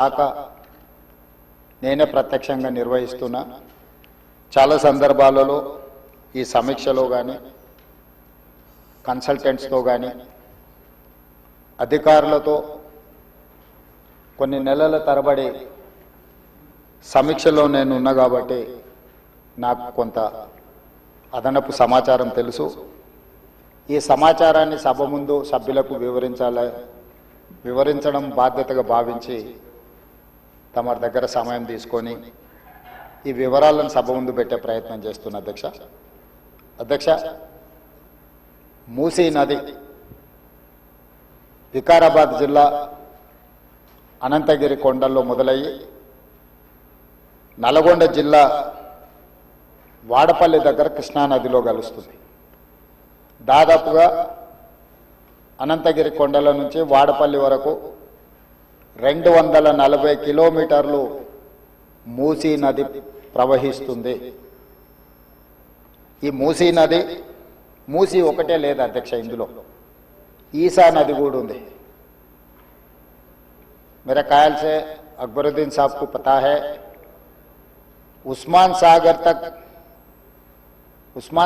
శాఖ నేనే ప్రత్యక్షంగా నిర్వహిస్తున్నా. చాలా సందర్భాలలో ఈ సమీక్షలో కానీ కన్సల్టెంట్స్తో కానీ అధికారులతో కొన్ని నెలల తరబడి సమీక్షలో నేను ఉన్నా కాబట్టి నాకు కొంత అదనపు సమాచారం తెలుసు. ఈ సమాచారాన్ని సభ ముందు సభ్యులకు వివరించడం బాధ్యతగా భావించి తమ దగ్గర సమయం తీసుకొని ఈ వివరాలను సభ ముందు పెట్టే ప్రయత్నం చేస్తున్న అధ్యక్ష, మూసీ నది వికారాబాద్ జిల్లా అనంతగిరి కొండల్లో మొదలయ్యి నల్గొండ జిల్లా వాడపల్లి దగ్గర కృష్ణానదిలో కలుస్తుంది. దాదాపుగా అనంతగిరి కొండల నుంచి వాడపల్లి వరకు 240 కిలోమీటర్లు మూసీ నది ప్రవహిస్తుంది. ఈ మూసీ నది మూసీ ఒకటే లేదు అధ్యక్ష, ఇందులో ఈసా నది కూడా ఉంది. मेरे ख्याल से अकबरुद्दीन साहब को पता है, उस्मान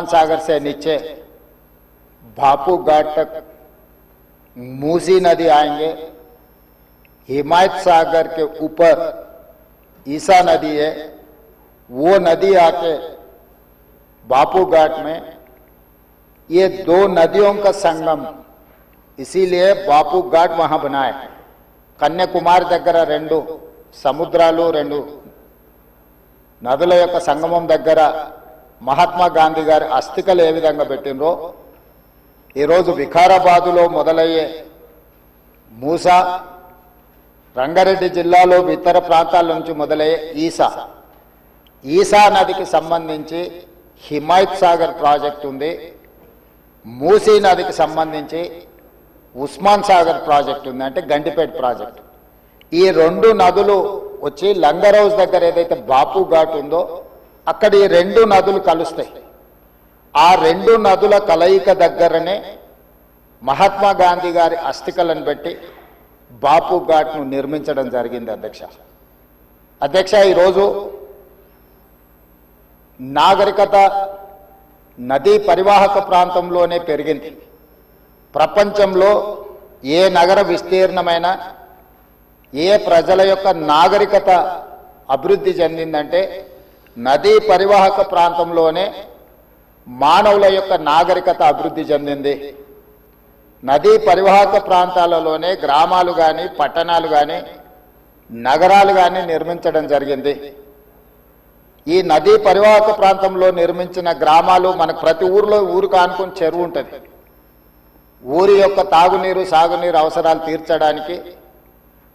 सागर से नीचे भापू घाट तक मूसी नदी आएंगे. हिमायत सागर के ऊपर ईसा नदी है, वो नदी आके भापू घाट में, ये दो नदियों का संगम, इसीलिए भापू घाट वहां बना है. కన్యాకుమారి దగ్గర 2 సముద్రాలు 2 నదుల యొక్క సంగమం దగ్గర మహాత్మా గాంధీ గారి అస్థికలు ఏ విధంగా పెట్టినరో ఈరోజు వికారాబాదులో మొదలయ్యే మూసా, రంగారెడ్డి జిల్లాలో ఇతర ప్రాంతాల నుంచి మొదలయ్యే ఈసా నదికి సంబంధించి హిమాయత్ సాగర్ ప్రాజెక్ట్ ఉంది. మూసీ నదికి సంబంధించి ఉస్మాన్ సాగర్ ప్రాజెక్ట్ ఉంది, అంటే గండిపేట ప్రాజెక్ట్. ఈ 2 నదులు వచ్చి లంగర్ హౌస్ దగ్గర ఏదైతే బాపు ఘాట్ ఉందో అక్కడ ఈ 2 నదులు కలుస్తాయి. ఆ 2 నదుల కలయిక దగ్గరనే మహాత్మా గాంధీ గారి అస్థికలను పెట్టి బాపు ఘాట్ను నిర్మించడం జరిగింది. అధ్యక్ష, ఈరోజు నాగరికత నదీ పరివాహక ప్రాంతంలోనే పెరిగింది. ప్రపంచంలో ఏ నగర విస్తీర్ణమైన ఏ ప్రజల యొక్క నాగరికత అభివృద్ధి చెందిందంటే నదీ పరివాహక ప్రాంతంలోనే మానవుల యొక్క నాగరికత అభివృద్ధి చెందింది. నదీ పరివాహక ప్రాంతాలలోనే గ్రామాలు కానీ పట్టణాలు కానీ నగరాలు కానీ నిర్మించడం జరిగింది. ఈ నదీ పరివాహక ప్రాంతంలో నిర్మించిన గ్రామాలు మనకు ప్రతి ఊరికి ఆనుకుని చెరువు ఉంటుంది. ఊరి యొక్క తాగునీరు సాగునీరు అవసరాలు తీర్చడానికి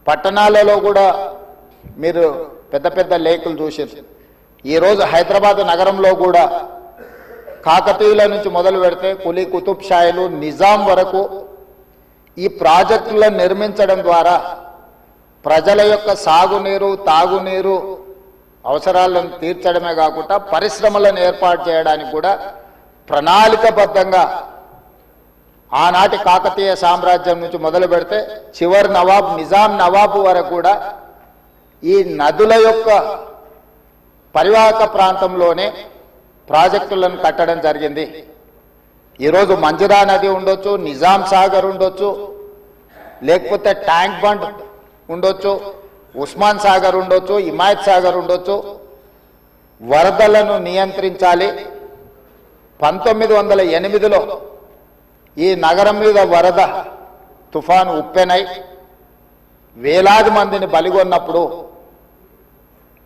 పట్టణాలలో కూడా మీరు పెద్ద పెద్ద లేకులు చూసారు. ఈరోజు హైదరాబాద్ నగరంలో కూడా కాకతీయుల నుంచి మొదలు పెడితే కులీ కుతుబ్ షాయిలు నిజాం వరకు ఈ ప్రాజెక్టులను నిర్మించడం ద్వారా ప్రజల యొక్క సాగునీరు తాగునీరు అవసరాలను తీర్చడమే కాకుండా పరిశ్రమలను ఏర్పాటు చేయడానికి కూడా ప్రణాళికబద్ధంగా ఆనాటి కాకతీయ సామ్రాజ్యం నుంచి మొదలు పెడితే చివరి నవాబ్ నిజాం నవాబు వరకు కూడా ఈ నదుల యొక్క పరివాహక ప్రాంతంలోనే ప్రాజెక్టులను కట్టడం జరిగింది. ఈరోజు మంజిరా నది ఉండొచ్చు, నిజాం సాగర్ ఉండొచ్చు, లేకపోతే ట్యాంక్ బండ్ ఉండొచ్చు, ఉస్మాన్ సాగర్ ఉండొచ్చు, హిమాయత్ సాగర్ ఉండొచ్చు. వరదలను నియంత్రించాలి. 1908లో ఈ నగరం మీద వరద తుఫాను ఉప్పెనై వేలాది మందిని బలిగొన్నప్పుడు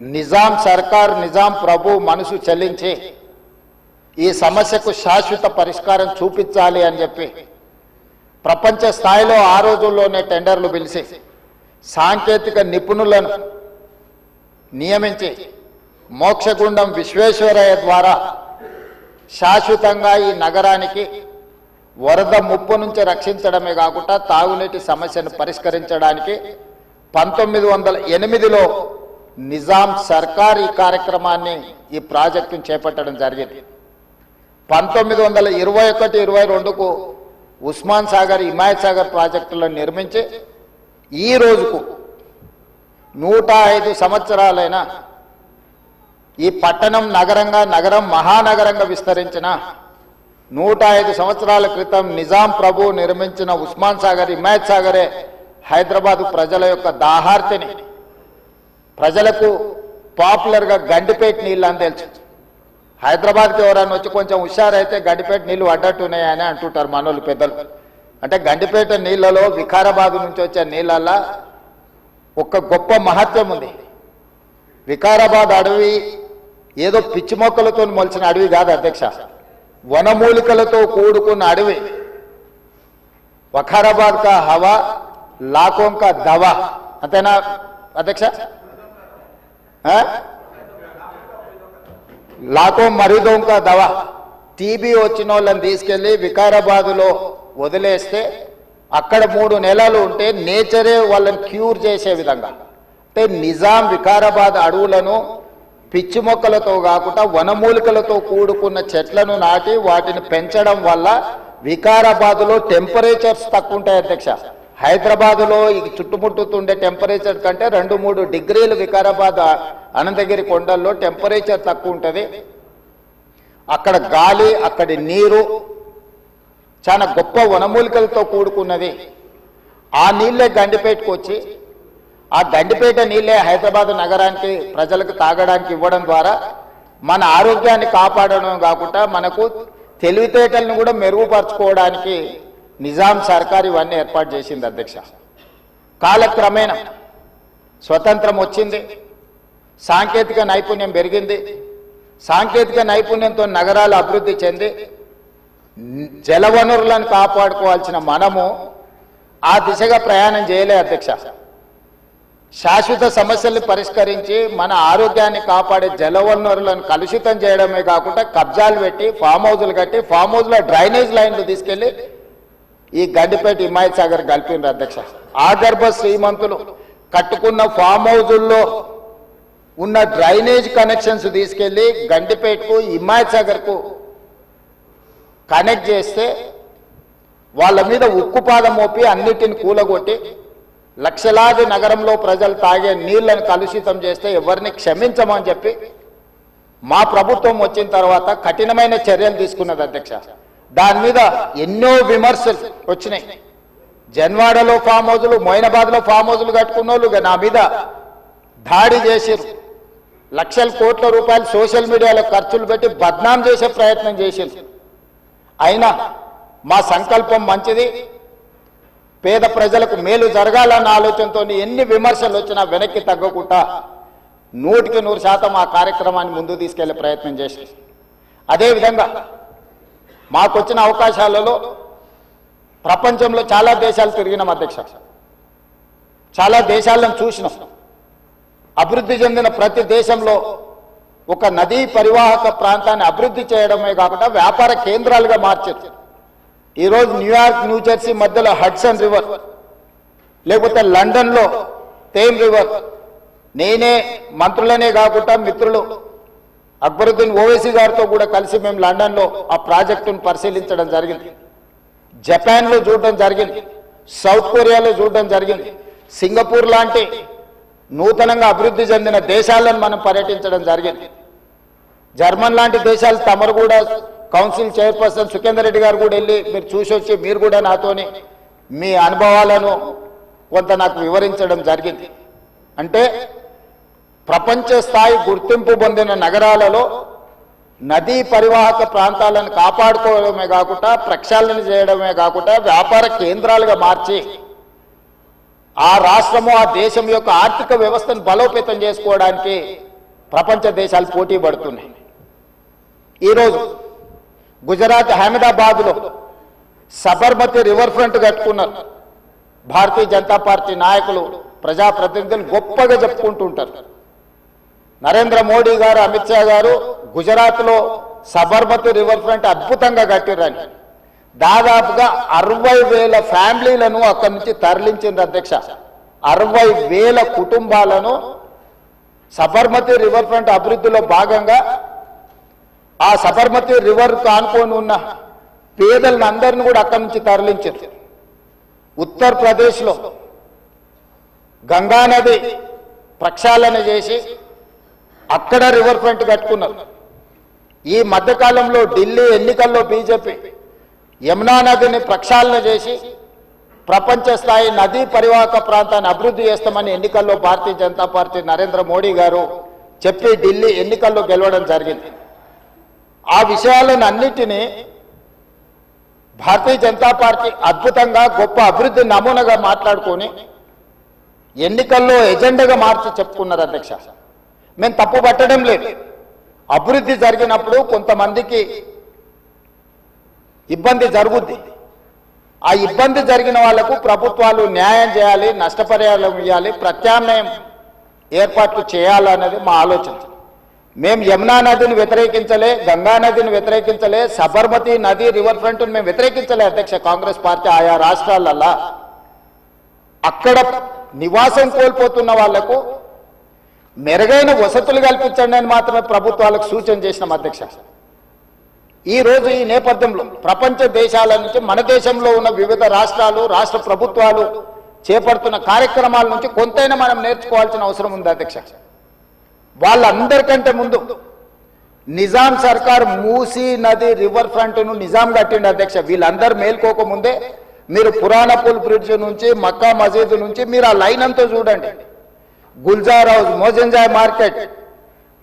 నిజాం సర్కార్ నిజాం ప్రభు మనసు చెల్లించి ఈ సమస్యకు శాశ్వత పరిష్కారం చూపించాలి అని చెప్పి ప్రపంచ స్థాయిలో ఆ రోజుల్లోనే టెండర్లు పిలిచి సాంకేతిక నిపుణులను నియమించి మోక్షగుండం విశ్వేశ్వరయ్య ద్వారా శాశ్వతంగా ఈ నగరానికి వరద ముప్పు నుంచి రక్షించడమే కాకుండా తాగునీటి సమస్యను పరిష్కరించడానికి 1908లో నిజాం సర్కార్ ఈ కార్యక్రమాన్ని ఈ ప్రాజెక్టును చేపట్టడం జరిగింది. 1921-22కు ఉస్మాన్ సాగర్ హిమాయత్ సాగర్ ప్రాజెక్టులను నిర్మించి ఈ రోజుకు 105 సంవత్సరాలైనా ఈ పట్టణం నగరం మహానగరంగా విస్తరించిన 105 సంవత్సరాల క్రితం నిజాం ప్రభు నిర్మించిన ఉస్మాన్ సాగర్, హిమాయత్ సాగరే హైదరాబాద్ ప్రజల యొక్క దాహార్తిని, ప్రజలకు పాపులర్గా గండిపేట నీళ్ళు అని తెలుసు. హైదరాబాద్కి ఎవరైనా వచ్చి కొంచెం హుషారైతే గండిపేట నీళ్ళు అడ్డట్టున్నాయని అంటుంటారు మనోళ్ళు పెద్దలు. అంటే గండిపేట నీళ్ళలో వికారాబాద్ నుంచి వచ్చే నీళ్ళల్లో ఒక గొప్ప మహత్వం ఉంది. వికారాబాద్ అడవి ఏదో పిచ్చి మొక్కలతో మొలిచిన అడవి కాదు అధ్యక్ష, వనమూలికలతో కూడుకున్న అడవి. వఖారాబాద్ కా హవా లాఖోं का దవా, అంతేనా అధ్యక్ష? లాఖో మరీదోం కా దవా. టీబీ వచ్చిన వాళ్ళని తీసుకెళ్లి వికారాబాదులో వదిలేస్తే అక్కడ 3 నెలలు ఉంటే నేచరే వాళ్ళని క్యూర్ చేసే విధంగా, అంటే నిజాం వికారాబాద్ అడవులను పిచ్చి మొక్కలతో కాకుండా వనమూలికలతో కూడుకున్న చెట్లను నాటి వాటిని పెంచడం వల్ల వికారాబాదులో టెంపరేచర్స్ తక్కువ ఉంటాయి అధ్యక్ష. హైదరాబాదులో ఈ చుట్టుముట్టుతుండే టెంపరేచర్ కంటే 2-3 డిగ్రీలు వికారాబాద్ అనంతగిరి కొండల్లో టెంపరేచర్ తక్కువ ఉంటుంది. అక్కడ గాలి, అక్కడి నీరు చాలా గొప్ప వనమూలికలతో కూడుకున్నది. ఆ నీళ్ళే గండిపేటకు వచ్చి, ఆ గండిపేట నీళ్ళే హైదరాబాద్ నగరానికి ప్రజలకు తాగడానికి ఇవ్వడం ద్వారా మన ఆరోగ్యాన్ని కాపాడడం కాకుండా మనకు తెలివితేటలను కూడా మెరుగుపరచుకోవడానికి నిజాం సర్కార్ ఇవన్నీ ఏర్పాటు చేసింది అధ్యక్ష. కాలక్రమేణా స్వతంత్రం వచ్చింది, సాంకేతిక నైపుణ్యం పెరిగింది. సాంకేతిక నైపుణ్యంతో నగరాలు అభివృద్ధి చెంది జలవనరులను కాపాడుకోవాల్సిన మనము ఆ దిశగా ప్రయాణం చేయలే అధ్యక్ష. శాశ్వత సమస్యల్ని పరిష్కరించి మన ఆరోగ్యాన్ని కాపాడే జలవనరులను కలుషితం చేయడమే కాకుండా కబ్జాలు పెట్టి ఫామ్ హౌజులు కట్టి ఫామ్ హౌజ్లో డ్రైనేజ్ లైన్లు తీసుకెళ్లి ఈ గండిపేట హిమాయత్ సాగర్ కలిపినారు అధ్యక్ష. ఆగర్భ శ్రీమంతులు కట్టుకున్న ఫామ్ హౌజుల్లో ఉన్న డ్రైనేజ్ కనెక్షన్స్ తీసుకెళ్లి గండిపేటకు హిమాయత్ సాగర్కు కనెక్ట్ చేస్తే వాళ్ళ మీద ఉక్కుపాదం మోపి అన్నిటిని కూలగొట్టి లక్షలాది నగరంలో ప్రజలు తాగే నీళ్లను కలుషితం చేస్తే ఎవరిని క్షమించమని చెప్పి మా ప్రభుత్వం వచ్చిన తర్వాత కఠినమైన చర్యలు తీసుకున్నది అధ్యక్ష. దాని మీద ఎన్నో విమర్శలు వచ్చినాయి. జన్వాడలో ఫామ్ హౌజులు, మొయినాబాద్లో ఫామ్ హౌజులు కట్టుకున్న వాళ్ళు నా మీద దాడి చేసిరు. లక్షల కోట్ల రూపాయలు సోషల్ మీడియాలో ఖర్చులు పెట్టి బద్నాం చేసే ప్రయత్నం చేసిరు. అయినా మా సంకల్పం మంచిది, పేద ప్రజలకు మేలు జరగాలన్న ఆలోచనతో ఎన్ని విమర్శలు వచ్చినా వెనక్కి తగ్గకుండా 100% ఆ కార్యక్రమాన్ని ముందుకు తీసుకెళ్లే ప్రయత్నం చేసి, అదేవిధంగా మాకొచ్చిన అవకాశాలలో ప్రపంచంలో చాలా దేశాలు తిరిగినాం అధ్యక్ష. చాలా దేశాలను చూసినాం. అభివృద్ధి చెందిన ప్రతి దేశంలో ఒక నదీ పరివాహక ప్రాంతాన్ని అభివృద్ధి చేయడమే కాకుండా వ్యాపార కేంద్రాలుగా మార్చారు. ఈరోజు న్యూయార్క్, న్యూజెర్సీ మధ్యలో హడ్సన్ రివర్, లేకపోతే లండన్లో థేమ్ రివర్. నేనే మంత్రులనే కాకుండా మిత్రులు అక్బరుద్దీన్ ఓవైసీ గారితో కూడా కలిసి మేము లండన్లో ఆ ప్రాజెక్టును పరిశీలించడం జరిగింది. జపాన్లో చూడడం జరిగింది, సౌత్ కొరియాలో చూడడం జరిగింది, సింగపూర్ లాంటి నూతనంగా అభివృద్ధి చెందిన దేశాలను మనం పర్యటించడం జరిగింది. జర్మన్ లాంటి దేశాలు తమరు కూడా కౌన్సిల్ చైర్పర్సన్ సుఖేందర్ రెడ్డి గారు కూడా వెళ్ళి మీరు చూసి వచ్చి మీరు కూడా నాతోని మీ అనుభవాలను కొంత నాకు వివరించడం జరిగింది. అంటే ప్రపంచ స్థాయి గుర్తింపు పొందిన నగరాలలో నదీ పరివాహక ప్రాంతాలను కాపాడుకోవడమే కాకుండా ప్రక్షాళన చేయడమే కాకుండా వ్యాపార కేంద్రాలుగా మార్చి ఆ రాష్ట్రము, ఆ దేశం యొక్క ఆర్థిక వ్యవస్థను బలోపేతం చేసుకోవడానికి ప్రపంచ దేశాలు పోటీ పడుతున్నాయి. ఈరోజు గుజరాత్ అహ్మదాబాద్లో సబర్మతి రివర్ ఫ్రంట్ కట్టుకున్నారు. భారతీయ జనతా పార్టీ నాయకులు, ప్రజాప్రతినిధులు గొప్పగా చెప్పుకుంటుంటారు. నరేంద్ర మోడీ గారు, అమిత్ షా గారు గుజరాత్లో సబర్మతి రివర్ ఫ్రంట్ అద్భుతంగా కట్టిర్రని దాదాపుగా 60,000 ఫ్యామిలీలను అక్కడి నుంచి తరలించింది అధ్యక్ష. 60,000 కుటుంబాలను సబర్మతి రివర్ ఫ్రంట్ అభివృద్ధిలో భాగంగా ఆ సబర్మతి రివర్ ఆనుకొని ఉన్న పేదలను అందరిని కూడా అక్కడి నుంచి తరలించారు. ఉత్తరప్రదేశ్లో గంగా నది ప్రక్షాళన చేసి అక్కడ రివర్ ఫ్రంట్ కట్టుకున్నారు. ఈ మధ్యకాలంలో ఢిల్లీ ఎన్నికల్లో బీజేపీ యమునా నదిని ప్రక్షాళన చేసి ప్రపంచ స్థాయి నదీ పరివాహక ప్రాంతాన్ని అభివృద్ధి చేస్తామని ఎన్నికల్లో భారతీయ జనతా పార్టీ నరేంద్ర మోడీ గారు చెప్పి ఢిల్లీ ఎన్నికల్లో గెలవడం జరిగింది. ఆ విషయాలను అన్నిటినీ భారతీయ జనతా పార్టీ అద్భుతంగా గొప్ప అభివృద్ధి నమూనాగా మాట్లాడుకొని ఎన్నికల్లో ఎజెండాగా మార్చి చెప్పుకున్నారు. అధ్యక్ష, మేము తప్పు పట్టడం లేదు. అభివృద్ధి జరిగినప్పుడు కొంతమందికి ఇబ్బంది జరుగుద్ది. ఆ ఇబ్బంది జరిగిన వాళ్లకు ప్రభుత్వాలు న్యాయం చేయాలి, నష్టపరిహారం ఇవ్వాలి, ప్రత్యామ్నాయం ఏర్పాట్లు చేయాలన్నది మా ఆలోచన. మేము యమునా నదిని వ్యతిరేకించలే, గంగా నదిని వ్యతిరేకించలే, సబర్మతి నది రివర్ ఫ్రంట్ను మేము వ్యతిరేకించలే. అధ్యక్ష, కాంగ్రెస్ పార్టీ ఆయా రాష్ట్రాలల్లా అక్కడ నివాసం కోల్పోతున్న వాళ్లకు మెరుగైన వసతులు కల్పించండి అని మాత్రమే ప్రభుత్వాలకు సూచన చేసినాం. అధ్యక్ష, ఈ రోజు ఈ నేపథ్యంలో ప్రపంచ దేశాల నుంచి మన దేశంలో ఉన్న వివిధ రాష్ట్రాలు, రాష్ట్ర ప్రభుత్వాలు చేపడుతున్న కార్యక్రమాల నుంచి కొంతైనా మనం నేర్చుకోవాల్సిన అవసరం ఉంది. అధ్యక్ష, వాళ్ళందరికంటే ముందు నిజాం సర్కార్ మూసీ నది రివర్ ఫ్రంట్ను నిజాం కట్టిండి. అధ్యక్ష, వీళ్ళందరూ మేల్కోకముందే మీరు పురాణపూల్ బ్రిడ్జ్ నుంచి మక్కా మసీదు నుంచి మీరు ఆ లైన్ అంతా చూడండి. గుల్జార్ హౌస్, మోజంజాయ్ మార్కెట్,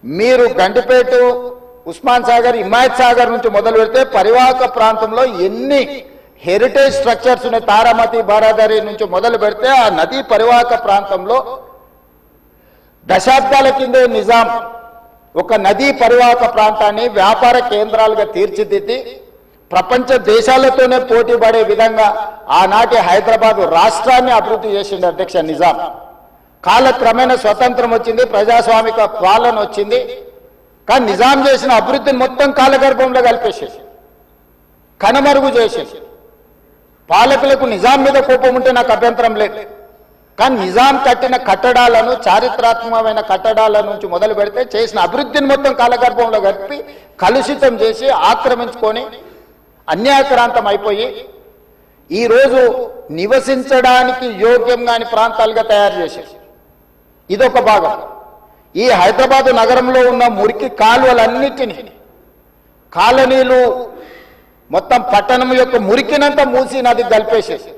మీరు గండిపేట, ఉస్మాన్ సాగర్, హిమాయత్ సాగర్ నుంచి మొదలు పెడితే పరివాహక ప్రాంతంలో ఎన్ని హెరిటేజ్ స్ట్రక్చర్స్ ఉన్నాయి. తారామతి, బారాదరి నుంచి మొదలు పెడితే ఆ నదీ పరివాహక ప్రాంతంలో దశాబ్దాల కిందే నిజాం ఒక నదీ పరివాహక ప్రాంతాన్ని వ్యాపార కేంద్రాలుగా తీర్చిదిద్ది ప్రపంచ దేశాలతోనే పోటీ పడే విధంగా ఆనాటి హైదరాబాద్ రాష్ట్రాన్ని అభివృద్ధి చేసింది. అధ్యక్ష, నిజాం కాలక్రమేణా స్వతంత్రం వచ్చింది, ప్రజాస్వామిక పాలన వచ్చింది. కానీ నిజాం చేసిన అభివృద్ధిని మొత్తం కాలగర్భంలో కలిపేసేసి కనుమరుగు చేసేసి పాలకులకు నిజాం మీద కోపం ఉంటే నాకు అభ్యంతరం లేదు. కానీ నిజాం కట్టిన కట్టడాలను, చారిత్రాత్మకమైన కట్టడాల నుంచి మొదలు పెడితే చేసిన అభివృద్ధిని మొత్తం కాలగర్భంలో కలిపి కలుషితం చేసి ఆక్రమించుకొని అన్యాయక్రాంతం అయిపోయి ఈరోజు నివసించడానికి యోగ్యం కాని ప్రాంతాలుగా తయారు చేసేసి ఇదొక భాగం. ఈ హైదరాబాద్ నగరంలో ఉన్న మురికి కాలువలన్నిటినీ కాలనీలు మొత్తం పట్టణం యొక్క మురికినంతా మూసీ నది కలిపేసేసి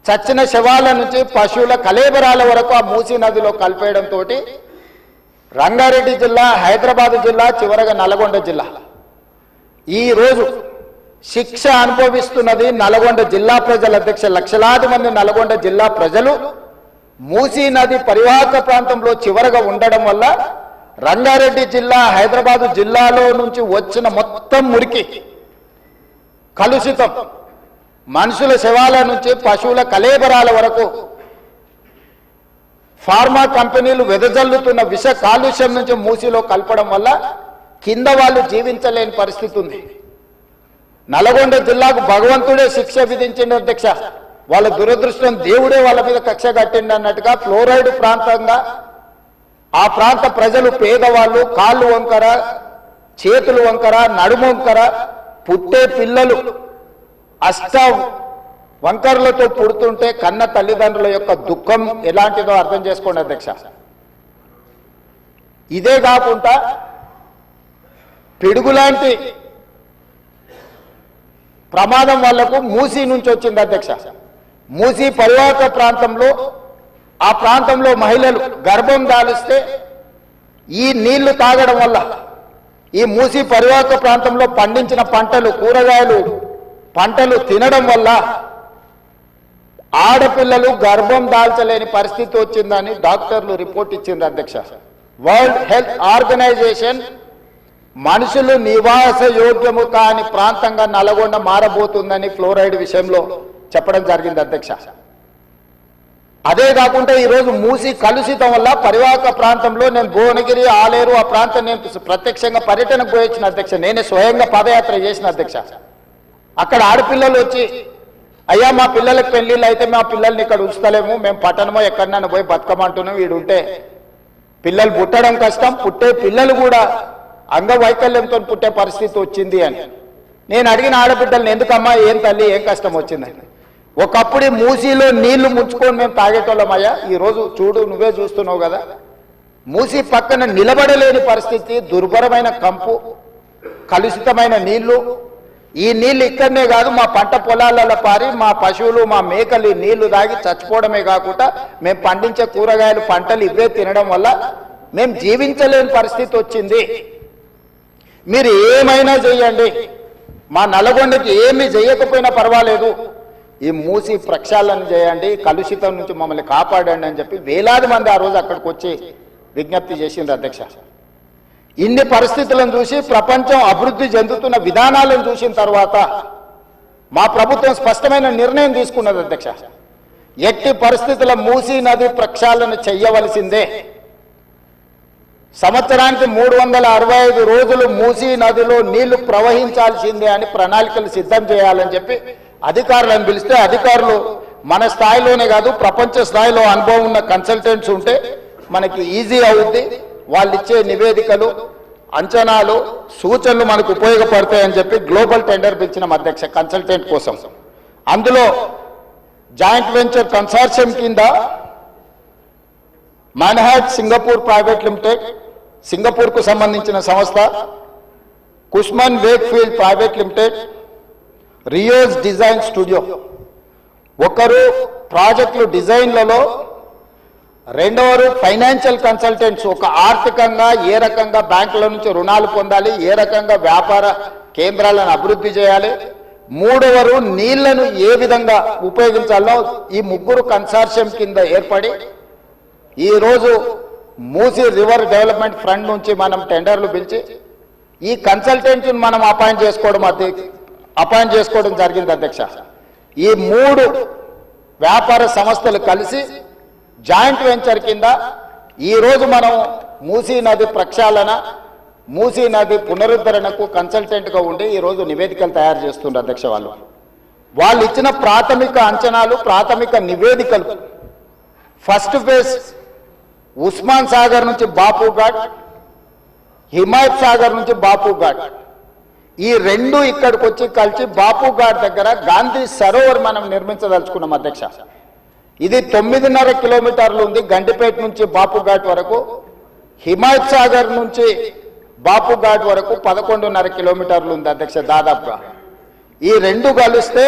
చచ్చిన శవాల నుంచి పశువుల కలేబరాల వరకు ఆ మూసీ నదిలో కలిపేయడంతో రంగారెడ్డి జిల్లా, హైదరాబాద్ జిల్లా, చివరగా నల్గొండ జిల్లా ఈరోజు శిక్ష అనుభవిస్తున్నది నల్గొండ జిల్లా ప్రజలు. అధ్యక్ష, లక్షలాది మంది నల్గొండ జిల్లా ప్రజలు మూసీ నది పరివాహక ప్రాంతంలో చివరగా ఉండడం వల్ల రంగారెడ్డి జిల్లా, హైదరాబాదు జిల్లాలో నుంచి వచ్చిన మొత్తం మురికి కలుషితం మనుషుల శవాల నుంచి పశువుల కలేబరాల వరకు ఫార్మా కంపెనీలు వెదజల్లుతున్న విష కాలుష్యం నుంచి మూసీలో కలపడం వల్ల కింద వాళ్ళు జీవించలేని పరిస్థితి ఉంది. నల్గొండ జిల్లాకు భగవంతుడే శిక్ష విధించింది. అధ్యక్ష, వాళ్ళ దురదృష్టం దేవుడే వాళ్ళ మీద కక్ష కట్టిండి అన్నట్టుగా ఫ్లోరైడ్ ప్రాంతంగా ఆ ప్రాంత ప్రజలు పేదవాళ్ళు కాళ్ళు వంకర, చేతులు వంకర, నడుము వంకర, పుట్టే పిల్లలు అష్ట వంకర్లతో పుడుతుంటే కన్న తల్లిదండ్రుల యొక్క దుఃఖం ఎలాంటిదో అర్థం చేసుకోండి. అధ్యక్ష, ఇదే కాకుండా పిడుగులాంటి ప్రమాదం వాళ్లకు మూసీ నుంచి వచ్చింది. అధ్యక్ష, మూసీ పరివాహక ప్రాంతంలో ఆ ప్రాంతంలో మహిళలు గర్భం దాలిస్తే ఈ నీళ్లు తాగడం వల్ల ఈ మూసీ పరివాహక ప్రాంతంలో పండించిన పంటలు, కూరగాయలు పంటలు తినడం వల్ల ఆడపిల్లలు గర్భం దాల్చలేని పరిస్థితి వచ్చిందని డాక్టర్లు రిపోర్ట్ ఇచ్చింది. అధ్యక్ష, వరల్డ్ హెల్త్ ఆర్గనైజేషన్ మనుషులు నివాస యోగ్యము కాని ప్రాంతంగా నల్గొండ మారబోతుందని ఫ్లోరైడ్ విషయంలో చెప్పడం జరిగింది. అధ్యక్ష, అదే కాకుండా ఈరోజు మూసీ కలుషితం వల్ల పరివాహక ప్రాంతంలో నేను భువనగిరి, ఆలేరు ఆ ప్రాంతం నేను ప్రత్యక్షంగా పర్యటనకు పోయించిన. అధ్యక్ష, నేనే స్వయంగా పాదయాత్ర చేసిన. అధ్యక్ష, అక్కడ ఆడపిల్లలు వచ్చి అయ్యా మా పిల్లలకు పెళ్లిళ్ళు అయితే మా పిల్లల్ని ఇక్కడ ఉంచుతలేము, మేము పట్టణమో ఎక్కడన్నా పోయి బతకమంటున్నాం, వీడుంటే పిల్లలు పుట్టడం కష్టం, పుట్టే పిల్లలు కూడా అంగవైకల్యంతో పుట్టే పరిస్థితి వచ్చింది అని. నేను అడిగిన ఆడబిడ్డల్ని ఎందుకమ్మా, ఏం తల్లి, ఏం కష్టం వచ్చిందని. ఒకప్పుడు మూసీలో నీళ్లు ముంచుకొని మేము తాగేటోళ్ళమయ్యా. ఈరోజు చూడు, నువ్వే చూస్తున్నావు కదా, మూసీ పక్కన నిలబడలేని పరిస్థితి, దుర్భరమైన కంపు, కలుషితమైన నీళ్లు. ఈ నీళ్లు ఇక్కడనే కాదు, మా పంట పొలాలలో పారి మా పశువులు మా మేకలు ఈ నీళ్లు తాగి చచ్చిపోవడమే కాకుండా మేము పండించే కూరగాయలు పంటలు ఇవే తినడం వల్ల మేము జీవించలేని పరిస్థితి వచ్చింది. మీరు ఏమైనా చేయండి, మా నల్గొండకి ఏమి చేయకపోయినా పర్వాలేదు, ఈ మూసి ప్రక్షాళన చేయండి, కలుషితం నుంచి మమ్మల్ని కాపాడండి అని చెప్పి వేలాది మంది ఆ రోజు అక్కడికి వచ్చి విజ్ఞప్తి చేసిండ్రు అధ్యక్ష. ఇన్ని పరిస్థితులను చూసి ప్రపంచం అభివృద్ధి చెందుతున్న విధానాలను చూసిన తర్వాత మా ప్రభుత్వం స్పష్టమైన నిర్ణయం తీసుకున్నది అధ్యక్ష. ఎట్టి పరిస్థితుల మూసీ నది ప్రక్షాళన చెయ్యవలసిందే. సంవత్సరానికి 365 రోజులు మూసీ నదిలో నీళ్లు ప్రవహించాల్సిందే అని ప్రణాళికలు సిద్ధం చేయాలని చెప్పి అధికారులను పిలిస్తే, అధికారులు మన స్థాయిలోనే కాదు ప్రపంచ స్థాయిలో అనుభవం ఉన్న కన్సల్టెంట్స్ ఉంటే మనకి ఈజీ అవుద్ది, వాళ్ళు ఇచ్చే నివేదికలు అంచనాలు సూచనలు మనకు ఉపయోగపడతాయని చెప్పి గ్లోబల్ టెండర్ పిలిచిన అధ్యక్ష కన్సల్టెంట్ కోసం. అందులో జాయింట్ వెంచర్ కన్సార్షియం కింద మన్హాట్ సింగపూర్ ప్రైవేట్ లిమిటెడ్, సింగపూర్కు సంబంధించిన సంస్థ, Cushman Wakefield private limited, Rios design studio, ఒకరు ప్రాజెక్టులు డిజైన్లలో, రెండవరు ఫైనాన్షియల్ కన్సల్టెంట్స్, ఒక ఆర్థికంగా ఏ రకంగా బ్యాంకుల నుంచి రుణాలు పొందాలి, ఏ రకంగా వ్యాపార కేంద్రాలను అభివృద్ధి చేయాలి, మూడవరు నీళ్లను ఏ విధంగా ఉపయోగించాలో ఈ ముగ్గురు కన్సార్షియం కింద ఏర్పడి ఈరోజు మూసీ రివర్ డెవలప్మెంట్ ఫ్రంట్ నుంచి మనం టెండర్లు పిలిచి ఈ కన్సల్టెంట్ని మనం అపాయింట్ చేసుకోవడం జరిగింది అధ్యక్ష. ఈ 3 వ్యాపార సంస్థలు కలిసి జాయింట్ వెంచర్ కింద ఈరోజు మనం మూసీ నది ప్రక్షాళన, మూసీ నది పునరుద్ధరణకు కన్సల్టెంట్గా ఉండి ఈరోజు నివేదికలు తయారు చేస్తున్నారు అధ్యక్ష. వాళ్ళు ఇచ్చిన ప్రాథమిక అంచనాలు, ప్రాథమిక నివేదికలు, ఫస్ట్ ఫేజ్ ఉస్మాన్ సాగర్ నుంచి బాపు ఘాట్, హిమాయత్ సాగర్ నుంచి బాపు ఘాట్, ఈ 2 ఇక్కడికి వచ్చి కలిసి బాపు ఘాట్ దగ్గర గాంధీ సరోవర్ మనం నిర్మించదలుచుకున్నాం అధ్యక్ష. ఇది 9.5 కిలోమీటర్లు ఉంది గండిపేట నుంచి బాపు ఘాట్ వరకు. హిమాయత్ సాగర్ నుంచి బాపు ఘాట్ వరకు 11.5 కిలోమీటర్లు ఉంది అధ్యక్ష దాదాపుగా. ఈ 2 కలిస్తే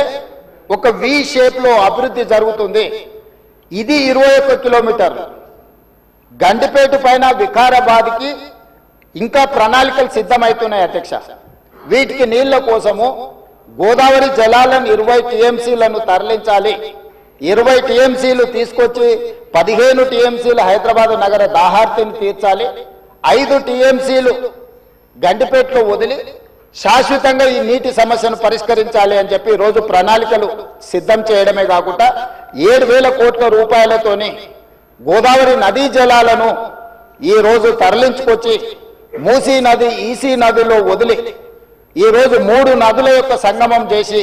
ఒక వి షేప్ లో అభివృద్ధి జరుగుతుంది. ఇది 21 కిలోమీటర్లు. గండిపేట పైన వికారాబాద్కి ఇంకా ప్రణాళికలు సిద్ధమవుతున్నాయి అధ్యక్ష. వీటికి నీళ్ల కోసము గోదావరి జలాలను 20 టీఎంసీలను తరలించాలి. 20 టీఎంసీలు తీసుకొచ్చి 15 టీఎంసీలు హైదరాబాద్ నగర దాహార్తిని తీర్చాలి. 5 టీఎంసీలు గండిపేటలో వదిలి శాశ్వతంగా ఈ నీటి సమస్యను పరిష్కరించాలి అని చెప్పి రోజు ప్రణాళికలు సిద్ధం చేయడమే కాకుండా 7,000 కోట్ల రూపాయలతోని గోదావరి నదీ జలాలను ఈ రోజు తరలించుకొచ్చి మూసీ నది, ఈసీ నదిలో వదిలి ఈ రోజు 3 నదుల యొక్క సంగమం చేసి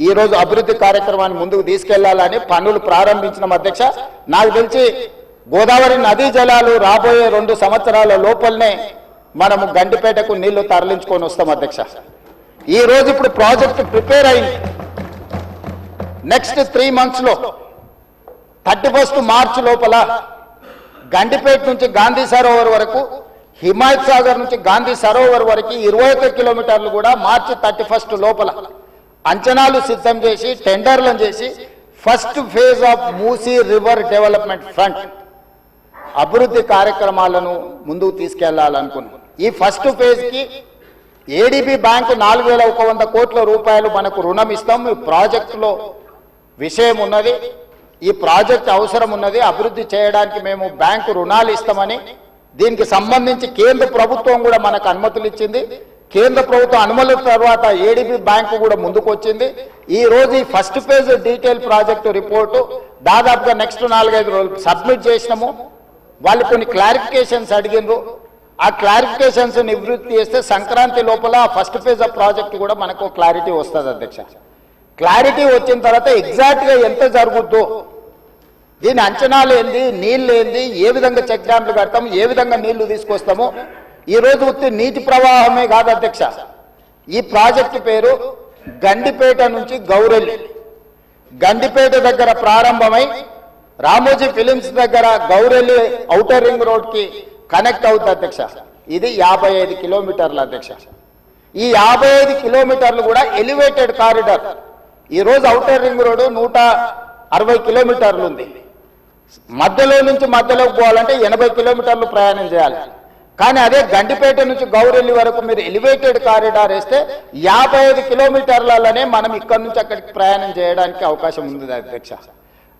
ఈ రోజు అభివృద్ధి కార్యక్రమాన్ని ముందుకు తీసుకెళ్లాలని పనులు ప్రారంభించిన అధ్యక్ష. నాకు తెలిసి గోదావరి నదీ జలాలు రాబోయే 2 సంవత్సరాల లోపలనే మనము గండిపేటకు నీళ్లు తరలించుకొని వస్తాం అధ్యక్ష. ఈ రోజు ఇప్పుడు ప్రాజెక్ట్ ప్రిపేర్ అయింది. నెక్స్ట్ 3 months లో 31 మార్చి లోపల గండిపేట నుంచి గాంధీ సరోవర్ వరకు, హిమాయత్ సాగర్ నుంచి గాంధీ సరోవర్ వరకు 21 కిలోమీటర్లు కూడా మార్చి 31 లోపల అంచనాలు సిద్ధం చేసి టెండర్లను చేసి first phase of Musi river development front అభివృద్ధి కార్యక్రమాలను ముందుకు తీసుకెళ్లాలనుకున్నాం. ఈ ఫస్ట్ ఫేజ్కి ఏడీబీ బ్యాంకు 4,100 కోట్ల రూపాయలు మనకు రుణం ఇస్తాం. ఈ ప్రాజెక్టులో విషయం ఉన్నది, ఈ ప్రాజెక్ట్ అవసరం ఉన్నది, అభివృద్ధి చేయడానికి మేము బ్యాంకు రుణాలు ఇస్తామని దీనికి సంబంధించి కేంద్ర ప్రభుత్వం కూడా మనకు అనుమతులు ఇచ్చింది. కేంద్ర ప్రభుత్వం అనుమతుల తర్వాత ఏడీబీ బ్యాంకు కూడా ముందుకు వచ్చింది. ఈ రోజు ఈ first phase detail project report దాదాపుగా నెక్స్ట్ 4-5 రోజులు సబ్మిట్ చేసినాము. వాళ్ళు కొన్ని క్లారిఫికేషన్స్ అడిగినారు. ఆ క్లారిఫికేషన్స్ నివృత్తి చేస్తే సంక్రాంతి లోపల ఫస్ట్ ఫేజ్ ఆఫ్ ప్రాజెక్ట్ కూడా మనకు క్లారిటీ వస్తుంది అధ్యక్ష. క్లారిటీ వచ్చిన తర్వాత ఎగ్జాక్ట్గా ఎంత జరుగుద్దో, దీని అంచనాలు ఏంది, నీళ్ళు ఏంది, ఏ విధంగా చెక్ డ్యామ్లు కడతాము, ఏ విధంగా నీళ్లు తీసుకొస్తాము. ఈ రోజు ఉత్తి నీటి ప్రవాహమే కాదు అధ్యక్ష, ఈ ప్రాజెక్టు పేరు గండిపేట నుంచి గౌరెల్లి. గండిపేట దగ్గర ప్రారంభమై రామోజీ ఫిలిమ్స్ దగ్గర గౌరెల్లి ఔటర్ రింగ్ రోడ్ కి కనెక్ట్ అవుతుంది అధ్యక్ష. ఇది 55 కిలోమీటర్ల అధ్యక్ష. ఈ 55 కిలోమీటర్లు కూడా ఎలివేటెడ్ కారిడార్. ఈ రోజు ఔటర్ రింగ్ రోడ్ 160 కిలోమీటర్లు ఉంది. మధ్యలో నుంచి మధ్యలోకి పోవాలంటే 80 కిలోమీటర్లు ప్రయాణం చేయాలి. కానీ అదే గండిపేట నుంచి గౌరెల్లి వరకు మీరు ఎలివేటెడ్ కారిడార్ వేస్తే 55 కిలోమీటర్లలోనే మనం ఇక్కడ నుంచి అక్కడికి ప్రయాణం చేయడానికి అవకాశం ఉంది అధ్యక్ష.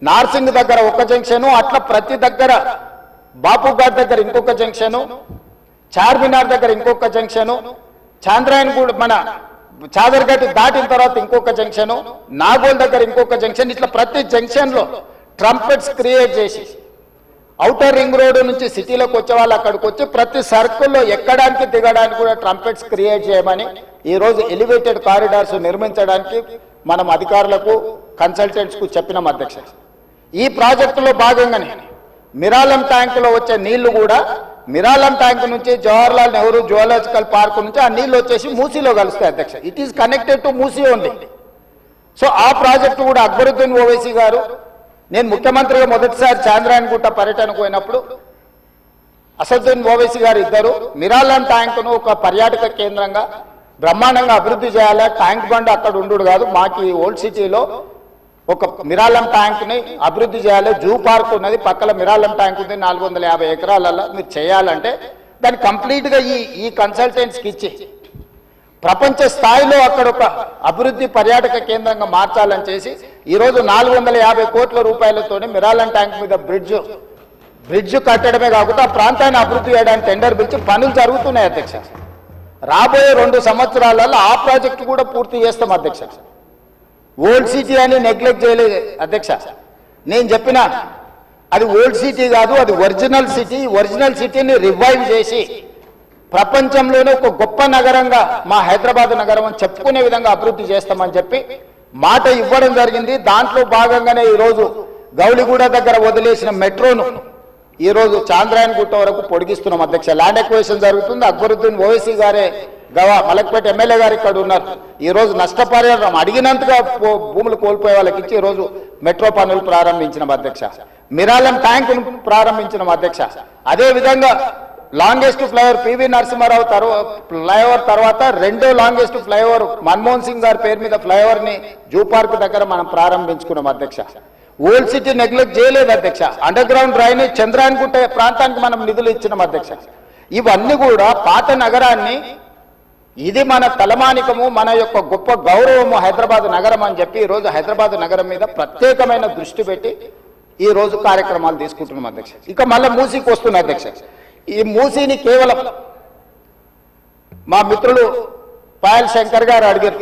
నార్సింగ్ దగ్గర ఒక జంక్షను, అట్లా ప్రతి దగ్గర బాపుఘాట్ దగ్గర ఇంకొక జంక్షను, చార్మినార్ దగ్గర ఇంకొక జంక్షను, చాంద్రాయన్ కూడా మన చాదర్ఘట్ దాటిన తర్వాత ఇంకొక జంక్షను, నాగోల్ దగ్గర ఇంకొక జంక్షన్, ఇట్లా ప్రతి జంక్షన్ లో ట్రంపెట్స్ క్రియేట్ చేసి ఔటర్ రింగ్ రోడ్ నుంచి సిటీలోకి వచ్చే వాళ్ళు అక్కడికి వచ్చి ప్రతి సర్కిల్లో ఎక్కడానికి దిగడానికి కూడా ట్రంపెట్స్ క్రియేట్ చేయమని ఈ రోజు ఎలివేటెడ్ కారిడార్స్ నిర్మించడానికి మనం అధికారులకు కన్సల్టెంట్స్ కు చెప్పినాం అధ్యక్ష. ఈ ప్రాజెక్టులో భాగంగానే మిరాలం ట్యాంకులో వచ్చే నీళ్లు కూడా మిరాలం ట్యాంక్ నుంచి జవహర్లాల్ నెహ్రూ జువాలజికల్ పార్క్ నుంచి ఆ నీళ్లు వచ్చేసి మూసీలో కలుస్తాయి అధ్యక్ష. It is connected to Musi only. So ఆ ప్రాజెక్టు కూడా అక్బరుద్దీన్ ఓవైసీ గారు, నేను ముఖ్యమంత్రిగా మొదటిసారి చాంద్రాయన్ గుట్ట పర్యటనకు పోయినప్పుడు అసదుద్దీన్ ఓవైసీ గారు ఇద్దరు మిరాలం ట్యాంకును ఒక పర్యాటక కేంద్రంగా బ్రహ్మాండంగా అభివృద్ధి చేయాలి, ట్యాంక్ బండ్ అక్కడ ఉండు కాదు, మాకు ఈ ఓల్డ్ సిటీలో ఒక మిరాలం ట్యాంక్ ని అభివృద్ధి చేయాలి, జూ పార్క్ ఉన్నది పక్కల మిరాలం ట్యాంక్ ఉంది 450 ఎకరాలలో మీరు చేయాలంటే దాన్ని కంప్లీట్ గా ఈ కన్సల్టెంట్స్ కి ఇచ్చి ప్రపంచ స్థాయిలో అక్కడ ఒక అభివృద్ధి పర్యాటక కేంద్రంగా మార్చాలని చేసి ఈ రోజు 450 కోట్ల రూపాయలతోనే మిరాలం ట్యాంక్ మీద బ్రిడ్జ్ కట్టడమే కాకుండా ఆ ప్రాంతాన్ని అభివృద్ధి చేయడానికి టెండర్ పిలిచి పనులు జరుగుతున్నాయి అధ్యక్ష. రాబోయే 2 సంవత్సరాలలో ఆ ప్రాజెక్టు కూడా పూర్తి చేస్తాం అధ్యక్ష. ఓల్డ్ సిటీ అని నెగ్లెక్ట్ చేయలేదు అధ్యక్ష. నేను చెప్పిన అది ఓల్డ్ సిటీ కాదు, అది ఒరిజినల్ సిటీ. ఒరిజినల్ సిటీని రివైవ్ చేసి ప్రపంచంలోనే ఒక గొప్ప నగరంగా మా హైదరాబాద్ నగరం అని చెప్పుకునే విధంగా అభివృద్ధి చేస్తామని చెప్పి మాట ఇవ్వడం జరిగింది. దాంట్లో భాగంగానే ఈరోజు గౌలిగూడ దగ్గర వదిలేసిన మెట్రోను ఈరోజు చాంద్రాయన్ గుట్ట వరకు పొడిగిస్తున్నాం అధ్యక్ష. ల్యాండ్ ఎక్వేషన్ జరుగుతుంది. అక్బరుద్దీన్ ఓవైసీ గారే మలక్పేట ఎమ్మెల్యే గారు ఇక్కడ ఉన్నారు. ఈ రోజు నష్టపరిహారం అడిగినంతగా భూములు కోల్పోయే వాళ్ళకి ఇచ్చి ఈ రోజు మెట్రో పనులు ప్రారంభించిన అధ్యక్ష. మిరాలం ట్యాంక్ ప్రారంభించిన అధ్యక్ష. అదే విధంగా longest flyover PV Narasimha Rao flyover తర్వాత రెండో లాంగెస్ట్ ఫ్లైఓవర్ మన్మోహన్ సింగ్ గారి పేరు మీద ఫ్లైఓవర్ ని జూ పార్క్ దగ్గర మనం ప్రారంభించుకున్నాం అధ్యక్ష. ఓల్డ్ సిటీ నెగ్లెక్ట్ చేయలేదు అధ్యక్ష. అండర్ గ్రౌండ్ డ్రైనేజ్ చంద్రాయన్ గుట్ట ప్రాంతానికి మనం నిధులు ఇచ్చినాం అధ్యక్ష. ఇవన్నీ కూడా పాత నగరాన్ని ఇది మన తలమానికము, మన యొక్క గొప్ప గౌరవము హైదరాబాద్ నగరం అని చెప్పి ఈ రోజు హైదరాబాద్ నగరం మీద ప్రత్యేకమైన దృష్టి పెట్టి ఈ రోజు కార్యక్రమాలు తీసుకుంటున్నాం అధ్యక్ష. ఇక మళ్ళీ మూసీకి వస్తున్న అధ్యక్ష. ఈ మూసీని కేవలం మా మిత్రులు పాయల్ శంకర్ గారు అడిగారు,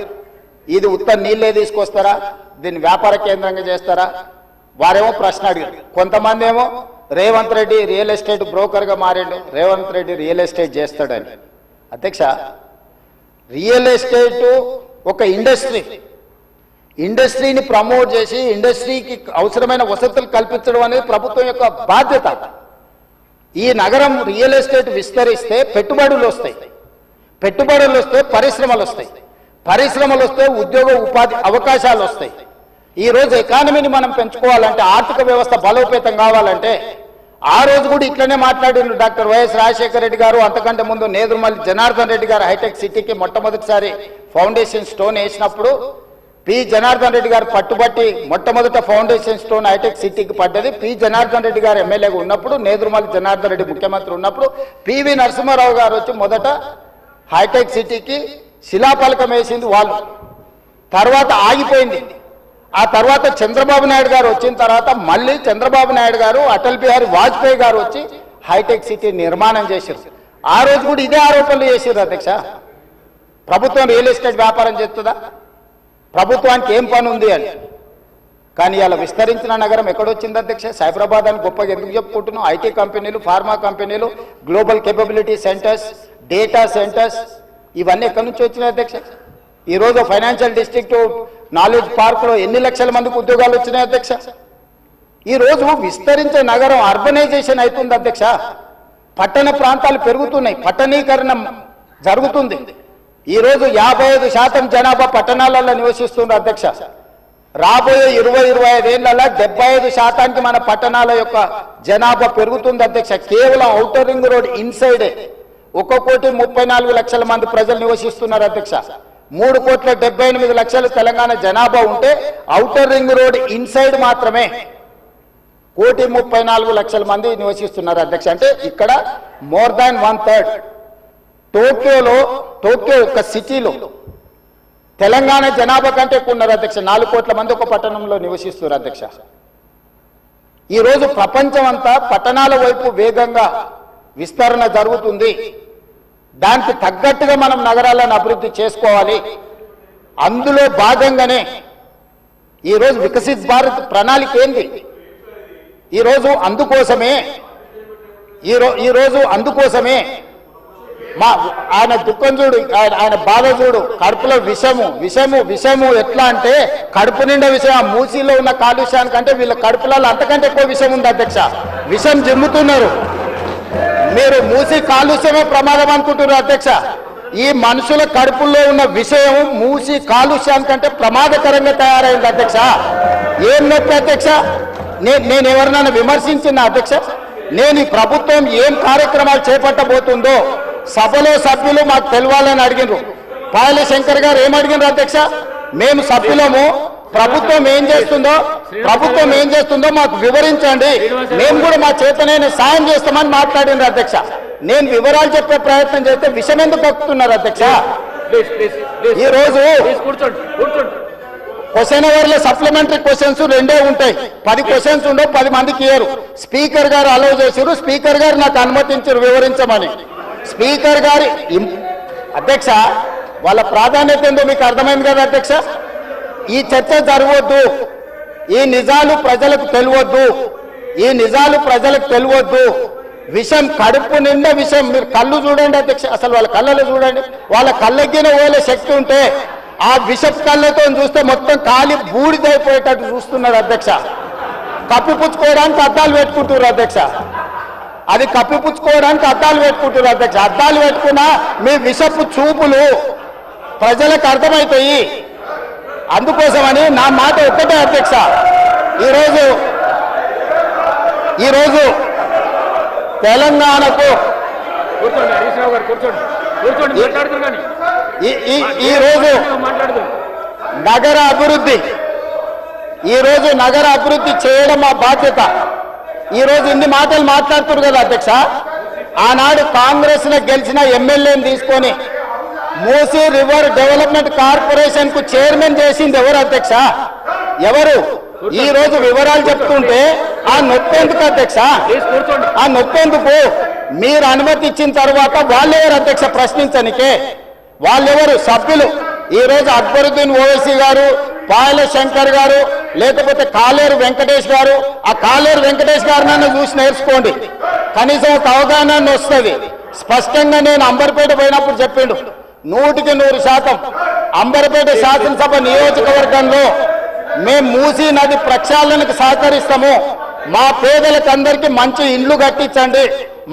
ఇది ఉత్త నీళ్ళే తీసుకొస్తారా, దీన్ని వ్యాపార కేంద్రంగా చేస్తారా? వారేమో ప్రశ్న అడిగారు. కొంతమంది ఏమో Revanth Reddy real estate broker గా మారాడు, రేవంత్ రెడ్డి రియల్ ఎస్టేట్ చేస్తాడని. అధ్యక్ష, రియల్ ఎస్టేట్ ఒక ఇండస్ట్రీని ప్రమోట్ చేసి ఇండస్ట్రీకి అవసరమైన వసతులు కల్పించడం అనేది ప్రభుత్వం యొక్క బాధ్యత. ఈ నగరం రియల్ ఎస్టేట్ విస్తరిస్తే పెట్టుబడులు వస్తాయి, పెట్టుబడులు వస్తే పరిశ్రమలు వస్తాయి, పరిశ్రమలు వస్తే ఉద్యోగ ఉపాధి అవకాశాలు వస్తాయి. ఈ రోజు ఎకానమీని మనం పెంచుకోవాలంటే, ఆర్థిక వ్యవస్థ బలోపేతం కావాలంటే ఆ రోజు కూడా ఇట్లనే మాట్లాడిండు డాక్టర్ వైఎస్ రాజశేఖర రెడ్డి గారు. అంతకంటే ముందు నేదురుమల్లి జనార్దన్ రెడ్డి గారు హైటెక్ సిటీకి మొట్టమొదటిసారి ఫౌండేషన్ స్టోన్ వేసినప్పుడు పి జనార్దన్ రెడ్డి గారు పట్టుబట్టి మొట్టమొదట ఫౌండేషన్ స్టోన్ హైటెక్ సిటీకి పడ్డది. పి జనార్దన్ రెడ్డి గారు ఎమ్మెల్యేగా ఉన్నప్పుడు, నేదురుమల్లి జనార్దన్ రెడ్డి ముఖ్యమంత్రి ఉన్నప్పుడు పివి నరసింహారావు గారు వచ్చి మొదట హైటెక్ సిటీకి శిలాఫలకం వేసింది వాళ్ళు. తర్వాత ఆగిపోయింది. ఆ తర్వాత చంద్రబాబు నాయుడు గారు వచ్చిన తర్వాత మళ్ళీ చంద్రబాబు నాయుడు గారు, అటల్ బిహారీ వాజ్పేయి గారు వచ్చి హైటెక్ సిటీ నిర్మాణం చేశారు. ఆ రోజు కూడా ఇదే ఆరోపణలు చేశారు అధ్యక్ష. ప్రభుత్వం రియల్ ఎస్టేట్ వ్యాపారం చేస్తుందా, ప్రభుత్వానికి ఏం పని ఉంది అని. కానీ ఇలా విస్తరించిన నగరం ఎక్కడొచ్చింది అధ్యక్ష? సైబరాబాద్ అని గొప్పగా ఎందుకు చెప్పుకుంటున్నాం? ఐటీ కంపెనీలు, ఫార్మా కంపెనీలు, global capability centres, data centres, ఇవన్నీ ఎక్కడి నుంచి వచ్చినాయి అధ్యక్ష? ఈరోజు ఫైనాన్షియల్ డిస్ట్రిక్ట్ నాలెడ్జ్ పార్క్లో ఎన్ని లక్షల మందికి ఉద్యోగాలు వచ్చినాయి అధ్యక్ష? ఈరోజు విస్తరించే నగరం అర్బనైజేషన్ అవుతుంది అధ్యక్ష. పట్టణ ప్రాంతాలు పెరుగుతున్నాయి, పట్టణీకరణ జరుగుతుంది. ఈరోజు 55% జనాభా పట్టణాలలో నివసిస్తున్నారు అధ్యక్ష. రాబోయే 20-25 ఏళ్లలో 75% మన పట్టణాల యొక్క జనాభా పెరుగుతుంది అధ్యక్ష. కేవలం ఔటర్ రింగ్ రోడ్ ఇన్సైడే 1,34,00,000 మంది ప్రజలు నివసిస్తున్నారు అధ్యక్ష. 3,78,00,000 తెలంగాణ జనాభా ఉంటే ఔటర్ రింగ్ రోడ్ ఇన్సైడ్ మాత్రమే 1,34,00,000 మంది నివసిస్తున్నారు అధ్యక్ష. అంటే ఇక్కడ మోర్ దాన్ 1/3. టోక్యో ఒక సిటీలో తెలంగాణ జనాభా కంటే ఎక్కువ ఉన్నారు అధ్యక్ష. 4 కోట్ల మంది ఒక పట్టణంలో నివసిస్తున్నారు అధ్యక్ష. ఈరోజు ప్రపంచం అంతా పట్టణాల వైపు వేగంగా విస్తరణ జరుగుతుంది. దానికి తగ్గట్టుగా మనం నగరాలను అభివృద్ధి చేసుకోవాలి. అందులో భాగంగానే ఈరోజు వికసిత్ భారత్ ప్రణాళిక ఏంది? ఈరోజు అందుకోసమే మా ఆయన దుఃఖం చూడు, ఆయన బాధ చూడు, కడుపులో విషము ఎట్లా అంటే కడుపు నిండా విషయం. ఆ మూసీలో ఉన్న కాలుష్యానికంటే వీళ్ళ కడుపులలో అంతకంటే ఎక్కువ విషయం ఉంది అధ్యక్ష. విషం జిమ్ముతున్నారు. మీరు మూసీ కాలుష్యమే ప్రమాదం అనుకుంటున్నారు అధ్యక్ష. ఈ మనుషుల కడుపుల్లో ఉన్న విషయం మూసీ కాలుష్యానికంటే ప్రమాదకరంగా తయారైంది అధ్యక్ష. ఏం నొప్పి అధ్యక్ష? నేను ఎవరినైనా విమర్శించిన అధ్యక్ష? నేను ఈ ప్రభుత్వం ఏం కార్యక్రమాలు చేపట్టబోతుందో సభలో సభ్యులు మాకు తెలవాలని అడిగినారు. పాయల శంకర్ గారు ఏమడిగినారు అధ్యక్ష? మేము సభ్యులము, ప్రభుత్వం ఏం చేస్తుందో మాకు వివరించండి, మేము కూడా మా చేతనైన సాయం చేస్తామని మాట్లాడినారు అధ్యక్ష. నేను వివరాలు చెప్పే ప్రయత్నం చేస్తే విషయం ఎందుకు కక్కుతున్నారు అధ్యక్ష? ఈ రోజు క్వశ్చన్ అవర్లో సప్లిమెంటరీ క్వశ్చన్స్ 2 ఉంటాయి. 10 క్వశ్చన్స్ ఉండవు, 10 మందికి ఇయ్యరు. స్పీకర్ గారు అలౌ చేశారు. స్పీకర్ గారు నాకు అనుమతించారు వివరించమని. స్పీకర్ గారి అధ్యక్ష వాళ్ళ ప్రాధాన్యత ఏందో మీకు అర్థమైంది కదా అధ్యక్ష. ఈ చర్చ జరగవద్దు, ఈ నిజాలు ప్రజలకు తెలియవద్దు. విషం కడుపు నిండా విషం. మీరు కళ్ళు చూడండి అధ్యక్ష, అసలు వాళ్ళ కళ్ళలో చూడండి. వాళ్ళ కళ్ళగిన ఓలే శక్తి ఉంటే ఆ విషపు కళ్ళతో చూస్తే మొత్తం కాలి బూడిదైపోయేటట్టు చూస్తున్నారు అధ్యక్ష. కప్పిపుచ్చుకోవడానికి అద్దాలు పెట్టుకుంటున్నారు అధ్యక్ష. అద్దాలు పెట్టుకున్నా మీ విషపు చూపులు ప్రజలకు అర్థమవుతాయి. అందుకోసమని నా మాట ఒక్కటే అధ్యక్ష. ఈరోజు తెలంగాణకు ఈరోజు నగర అభివృద్ధి చేయడం మా బాధ్యత. ఈరోజు ఇన్ని మాటలు మాట్లాడుతున్నారు కదా అధ్యక్ష. ఆనాడు కాంగ్రెస్ లో గెలిచిన ఎమ్మెల్యేని తీసుకొని మూసీ రివర్ డెవలప్మెంట్ కార్పొరేషన్ కు చైర్మన్ చేసింది ఎవరు అధ్యక్ష? ఎవరు? ఈ రోజు వివరాలు చెప్తుంటే ఆ నొప్పెందుకు అధ్యక్ష? మీరు అనుమతి ఇచ్చిన తర్వాత వాళ్ళెవరు అధ్యక్ష ప్రశ్నించనికే? వాళ్ళెవరు సభ్యులు? ఈ రోజు అక్బరుద్దీన్ ఓవైసీ గారు, పాయల శంకర్ గారు, లేకపోతే కాలేరు వెంకటేష్ గారు. ఆ కాలేరు వెంకటేష్ గారినైనా చూసి నేర్చుకోండి, కనీసం ఒక అవగాహన వస్తుంది. స్పష్టంగా నేను అంబర్పేట పోయినప్పుడు చెప్పిండు, 100% అంబర్పేట శాసనసభ నియోజకవర్గంలో మేము మూసీ నది ప్రక్షాళనకు సహకరిస్తాము. మా పేదలకు అందరికీ మంచి ఇండ్లు కట్టించండి,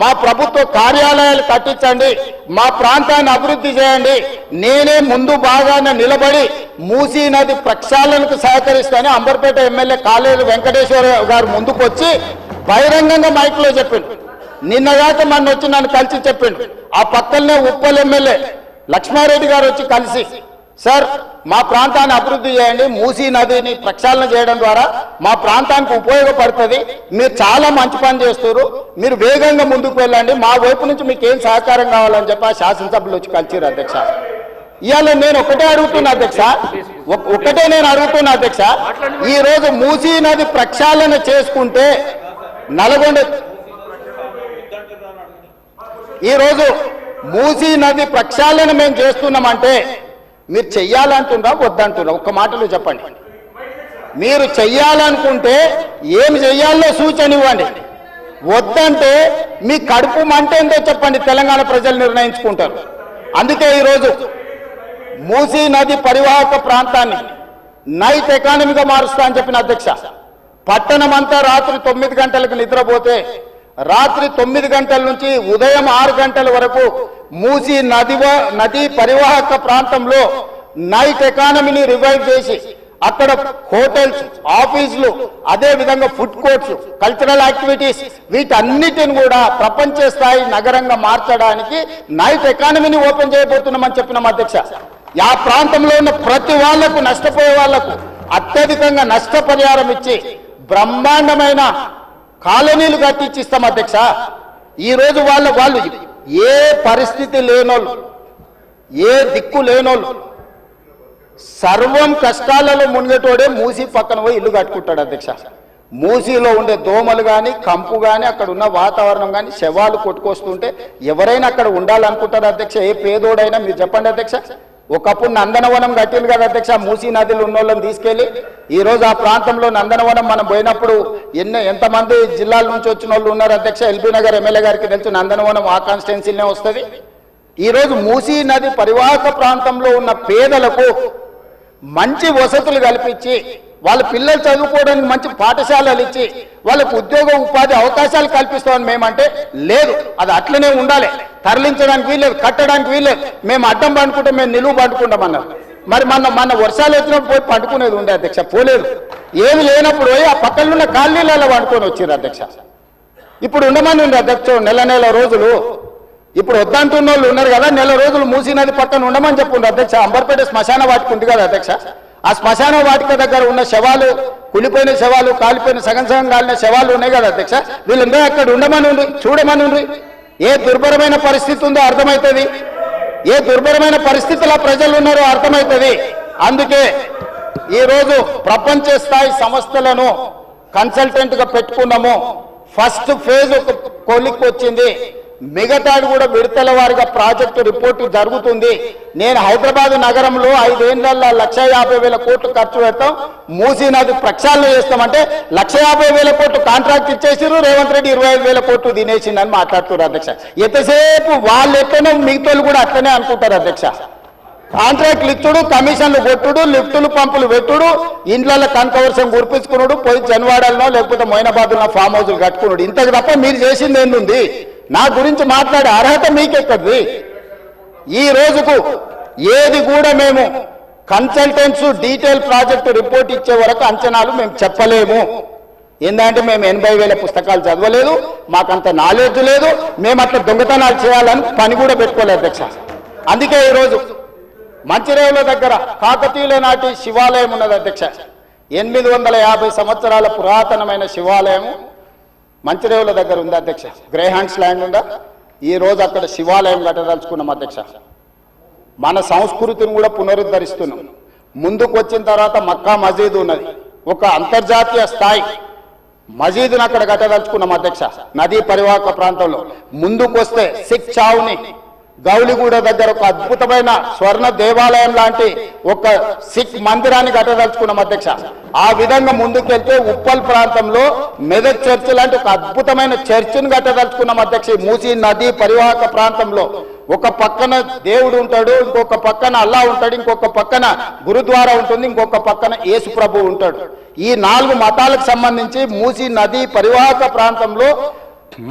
మా ప్రభుత్వ కార్యాలయాలు కట్టించండి, మా ప్రాంతాన్ని అభివృద్ధి చేయండి. నేనే ముందు బాగానే నిలబడి మూసీ నది ప్రక్షాళనకు సహకరిస్తానని అంబర్పేట ఎమ్మెల్యే కాలేరు వెంకటేశ్వర గారు ముందుకు వచ్చి బహిరంగంగా మైక్లో చెప్పిండు. నిన్నగాక మొన్న వచ్చి నన్ను కలిసి చెప్పిండు. ఆ పక్కనే ఉప్పల్ ఎమ్మెల్యే లక్ష్మారెడ్డి గారు వచ్చి కలిసి, సార్ మా ప్రాంతాన్ని అభివృద్ధి చేయండి, మూసీ నదిని ప్రక్షాళన చేయడం ద్వారా మా ప్రాంతానికి ఉపయోగపడుతుంది, మీరు చాలా మంచి పని చేస్తారు, మీరు వేగంగా ముందుకు వెళ్ళండి, మా వైపు నుంచి మీకు ఏం సహకారం కావాలని చెప్పి ఆ శాసనసభ్యులు వచ్చి కలిసిరు అధ్యక్ష. ఇవాళ నేను ఒకటే అడుగుతున్నా అధ్యక్ష, ఈ రోజు మూసీ నది ప్రక్షాళన చేసుకుంటే ఈరోజు మూసీ నది ప్రక్షాళన మేము చేస్తున్నామంటే మీరు చెయ్యాలంటున్నా వద్దంటున్నా? ఒక్క మాటలో చెప్పండి. మీరు చెయ్యాలనుకుంటే ఏం చెయ్యాలో సూచన ఇవ్వండి, వద్దంటే మీ కడుపు మంట ఏందో చెప్పండి, తెలంగాణ ప్రజలు నిర్ణయించుకుంటారు. అందుకే ఈరోజు మూసీ నది పరివాహక ప్రాంతాన్ని నైట్ ఎకానమీగా మారుస్తా అని చెప్పిన అధ్యక్ష. పట్టణం అంతా రాత్రి 9 గంటలకు నిద్రపోతే రాత్రి 9 గంటల నుంచి ఉదయం 6 గంటల వరకు మూసీ నది పరివాహక ప్రాంతంలో నైట్ ఎకానమీని రివైవ్ చేసి అక్కడ హోటల్స్, ఆఫీసులు, అదే విధంగా ఫుడ్ కోర్ట్స్, కల్చరల్ యాక్టివిటీస్ వీటన్నిటిని కూడా ప్రపంచ స్థాయి నగరంగా మార్చడానికి నైట్ ఎకానమీని ఓపెన్ చేయబోతున్నామని చెప్పినాం అధ్యక్ష. ఆ ప్రాంతంలో ఉన్న ప్రతి వాళ్లకు, నష్టపోయే వాళ్లకు అత్యధికంగా నష్టపరిహారం ఇచ్చి బ్రహ్మాండమైన కాలనీలు కట్టించిస్తాం అధ్యక్ష. ఈ రోజు వాళ్ళు ఏ పరిస్థితి లేనోళ్ళు, ఏ దిక్కు లేనోళ్ళు, సర్వం కష్టాలలో మునిగేటోడే మూసీ పక్కన పోయి ఇల్లు కట్టుకుంటాడు అధ్యక్ష. మూసీలో ఉండే దోమలు కానీ, కంపు కానీ, అక్కడ ఉన్న వాతావరణం కానీ, శవాలు కొట్టుకొస్తుంటే ఎవరైనా అక్కడ ఉండాలనుకుంటారు అధ్యక్ష. ఏ పేదోడైనా మీరు చెప్పండి అధ్యక్ష. ఒకప్పుడు నందనవనం కట్టింది కదా అధ్యక్ష, మూసీ నదిలో ఉన్న వాళ్ళని తీసుకెళ్లి. ఈ రోజు ఆ ప్రాంతంలో నందనవనం మనం పోయినప్పుడు ఎంతమంది జిల్లాల నుంచి వచ్చిన వాళ్ళు ఉన్నారు అధ్యక్ష. ఎల్బీ నగర్ ఎమ్మెల్యే గారికి తెలుసు, నందనవనం ఆ కాన్స్టిట్యున్సీలోనే వస్తుంది. ఈ రోజు మూసీ నది పరివాహక ప్రాంతంలో ఉన్న పేదలకు మంచి వసతులు కల్పించి, వాళ్ళ పిల్లలు చదువుకోవడానికి మంచి పాఠశాలలు ఇచ్చి, వాళ్ళకు ఉద్యోగ ఉపాధి అవకాశాలు కల్పిస్తామని మేమంటే లేదు, అది అట్లనే ఉండాలి, తరలించడానికి వీల్లేదు, కట్టడానికి వీల్లేదు, మేము అడ్డం పండుకుంటాం, మేము నిలువు పండుకుంటామన్నారు. మరి మన వర్షాలు వచ్చినప్పుడు పోయి పండుకునేది ఉండే అధ్యక్ష, పోలేదు. ఏమి లేనప్పుడు పోయి ఆ పక్కనున్న కాలనీలలో పండుకొని వచ్చారు అధ్యక్ష. ఇప్పుడు ఉండమని ఉంది అధ్యక్ష నెల రోజులు. ఇప్పుడు వద్దంటున్న వాళ్ళు ఉన్నారు కదా, నెల రోజులు మూసీ నది పక్కన ఉండమని చెప్పుండ్రు అధ్యక్ష. అంబర్పేట శ్మశాన వాటిక ఉంది కదా అధ్యక్ష, ఆ శ్మశాన వాటిక దగ్గర ఉన్న శవాలు, కులిపోయిన శవాలు, కాలిపోయిన సగం కాలిన శవాలు ఉన్నాయి కదా అధ్యక్ష, వీళ్ళందరూ అక్కడ ఉండమని ఉండి, చూడమని ఉండి. ఏ దుర్భరమైన పరిస్థితి ఉందో అర్థమవుతుంది, ఏ దుర్భరమైన పరిస్థితుల్లో ప్రజలు ఉన్నారో అర్థమవుతుంది. అందుకే ఈరోజు ప్రపంచ స్థాయి సంస్థలను కన్సల్టెంట్ గా పెట్టుకున్నాము. ఫస్ట్ ఫేజ్ ఒక కొలిక్కి వచ్చింది, మిగతాది కూడా విడతల వారిగా ప్రాజెక్టు రిపోర్టు జరుగుతుంది. నేను హైదరాబాద్ నగరంలో 5 ఏళ్లలో 1,50,000 కోట్లు ఖర్చు పెడతాం, మూసీ నది ప్రక్షాళన చేస్తామంటే 1,50,000 కోట్లు కాంట్రాక్ట్ ఇచ్చేసిరు, రేవంత్ రెడ్డి 25,000 కోట్లు తినేసిందని మాట్లాడుతున్నారు అధ్యక్ష. ఎంతసేపు వాళ్ళు ఎట్లనో మిగతాలు కూడా అట్లనే అనుకుంటారు అధ్యక్ష. కాంట్రాక్ట్లు ఇచ్చుడు, కమిషన్లు కొట్టుడు, లిఫ్టులు పంపులు పెట్టుడు, ఇండ్లలో కనకవర్షం కురిపించుకున్నాడు, పోయి జన్వాడలనో లేకపోతే మొయినాబాద్లో ఫామ్ హౌస్లు కట్టుకున్నాడు. ఇంతకు తప్ప మీరు చేసింది ఏంది? నా గురించి మాట్లాడే అర్హత మీకెక్కడిది? ఈ రోజుకు ఏది కూడా మేము కన్సల్టెంట్స్ డీటెయిల్ ప్రాజెక్టు రిపోర్ట్ ఇచ్చే వరకు అంచనాలు మేము చెప్పలేము. ఏంటంటే మేము 80,000 పుస్తకాలు చదవలేదు, మాకంత నాలెడ్జ్ లేదు, మేము అట్లా దొంగతనాలు చేయాలని పని కూడా పెట్టుకోలేదు అధ్యక్ష. అందుకే ఈరోజు మంచిరేవుల దగ్గర కాకతీయుల నాటి శివాలయం ఉన్నది అధ్యక్ష. 850 సంవత్సరాల పురాతనమైన శివాలయం మంచిరేవుల దగ్గర ఉంది అధ్యక్ష. గ్రేహాండ్స్ ల్యాండ్ ఉందా, ఈ రోజు అక్కడ శివాలయం కట్టదలుచుకున్నాం అధ్యక్ష. మన సంస్కృతిని కూడా పునరుద్ధరిస్తున్నాం. ముందుకు వచ్చిన తర్వాత మక్కా మసీదు ఉన్నది, ఒక అంతర్జాతీయ స్థాయి మసీదును అక్కడ కట్టదలుచుకున్నాం అధ్యక్ష. నదీ పరివాహక ప్రాంతంలో ముందుకు వస్తే సిక్ చావుని గౌలిగూడ దగ్గర ఒక అద్భుతమైన స్వర్ణ దేవాలయం లాంటి ఒక సిక్ మందిరాన్ని కట్టదలుచుకున్నాం అధ్యక్ష. ఆ విధంగా ముందుకెళ్తే ఉప్పల్ ప్రాంతంలో మెదక్ చర్చ్ లాంటి ఒక అద్భుతమైన చర్చిని కట్టదలుచుకున్నాం అధ్యక్ష. మూసీ నది పరివాహక ప్రాంతంలో ఒక పక్కన దేవుడు ఉంటాడు, ఇంకొక పక్కన అల్లా ఉంటాడు, ఇంకొక పక్కన గురుద్వారా ఉంటుంది, ఇంకొక పక్కన యేసు ప్రభు ఉంటాడు. ఈ 4 మతాలకు సంబంధించి మూసీ నది పరివాహక ప్రాంతంలో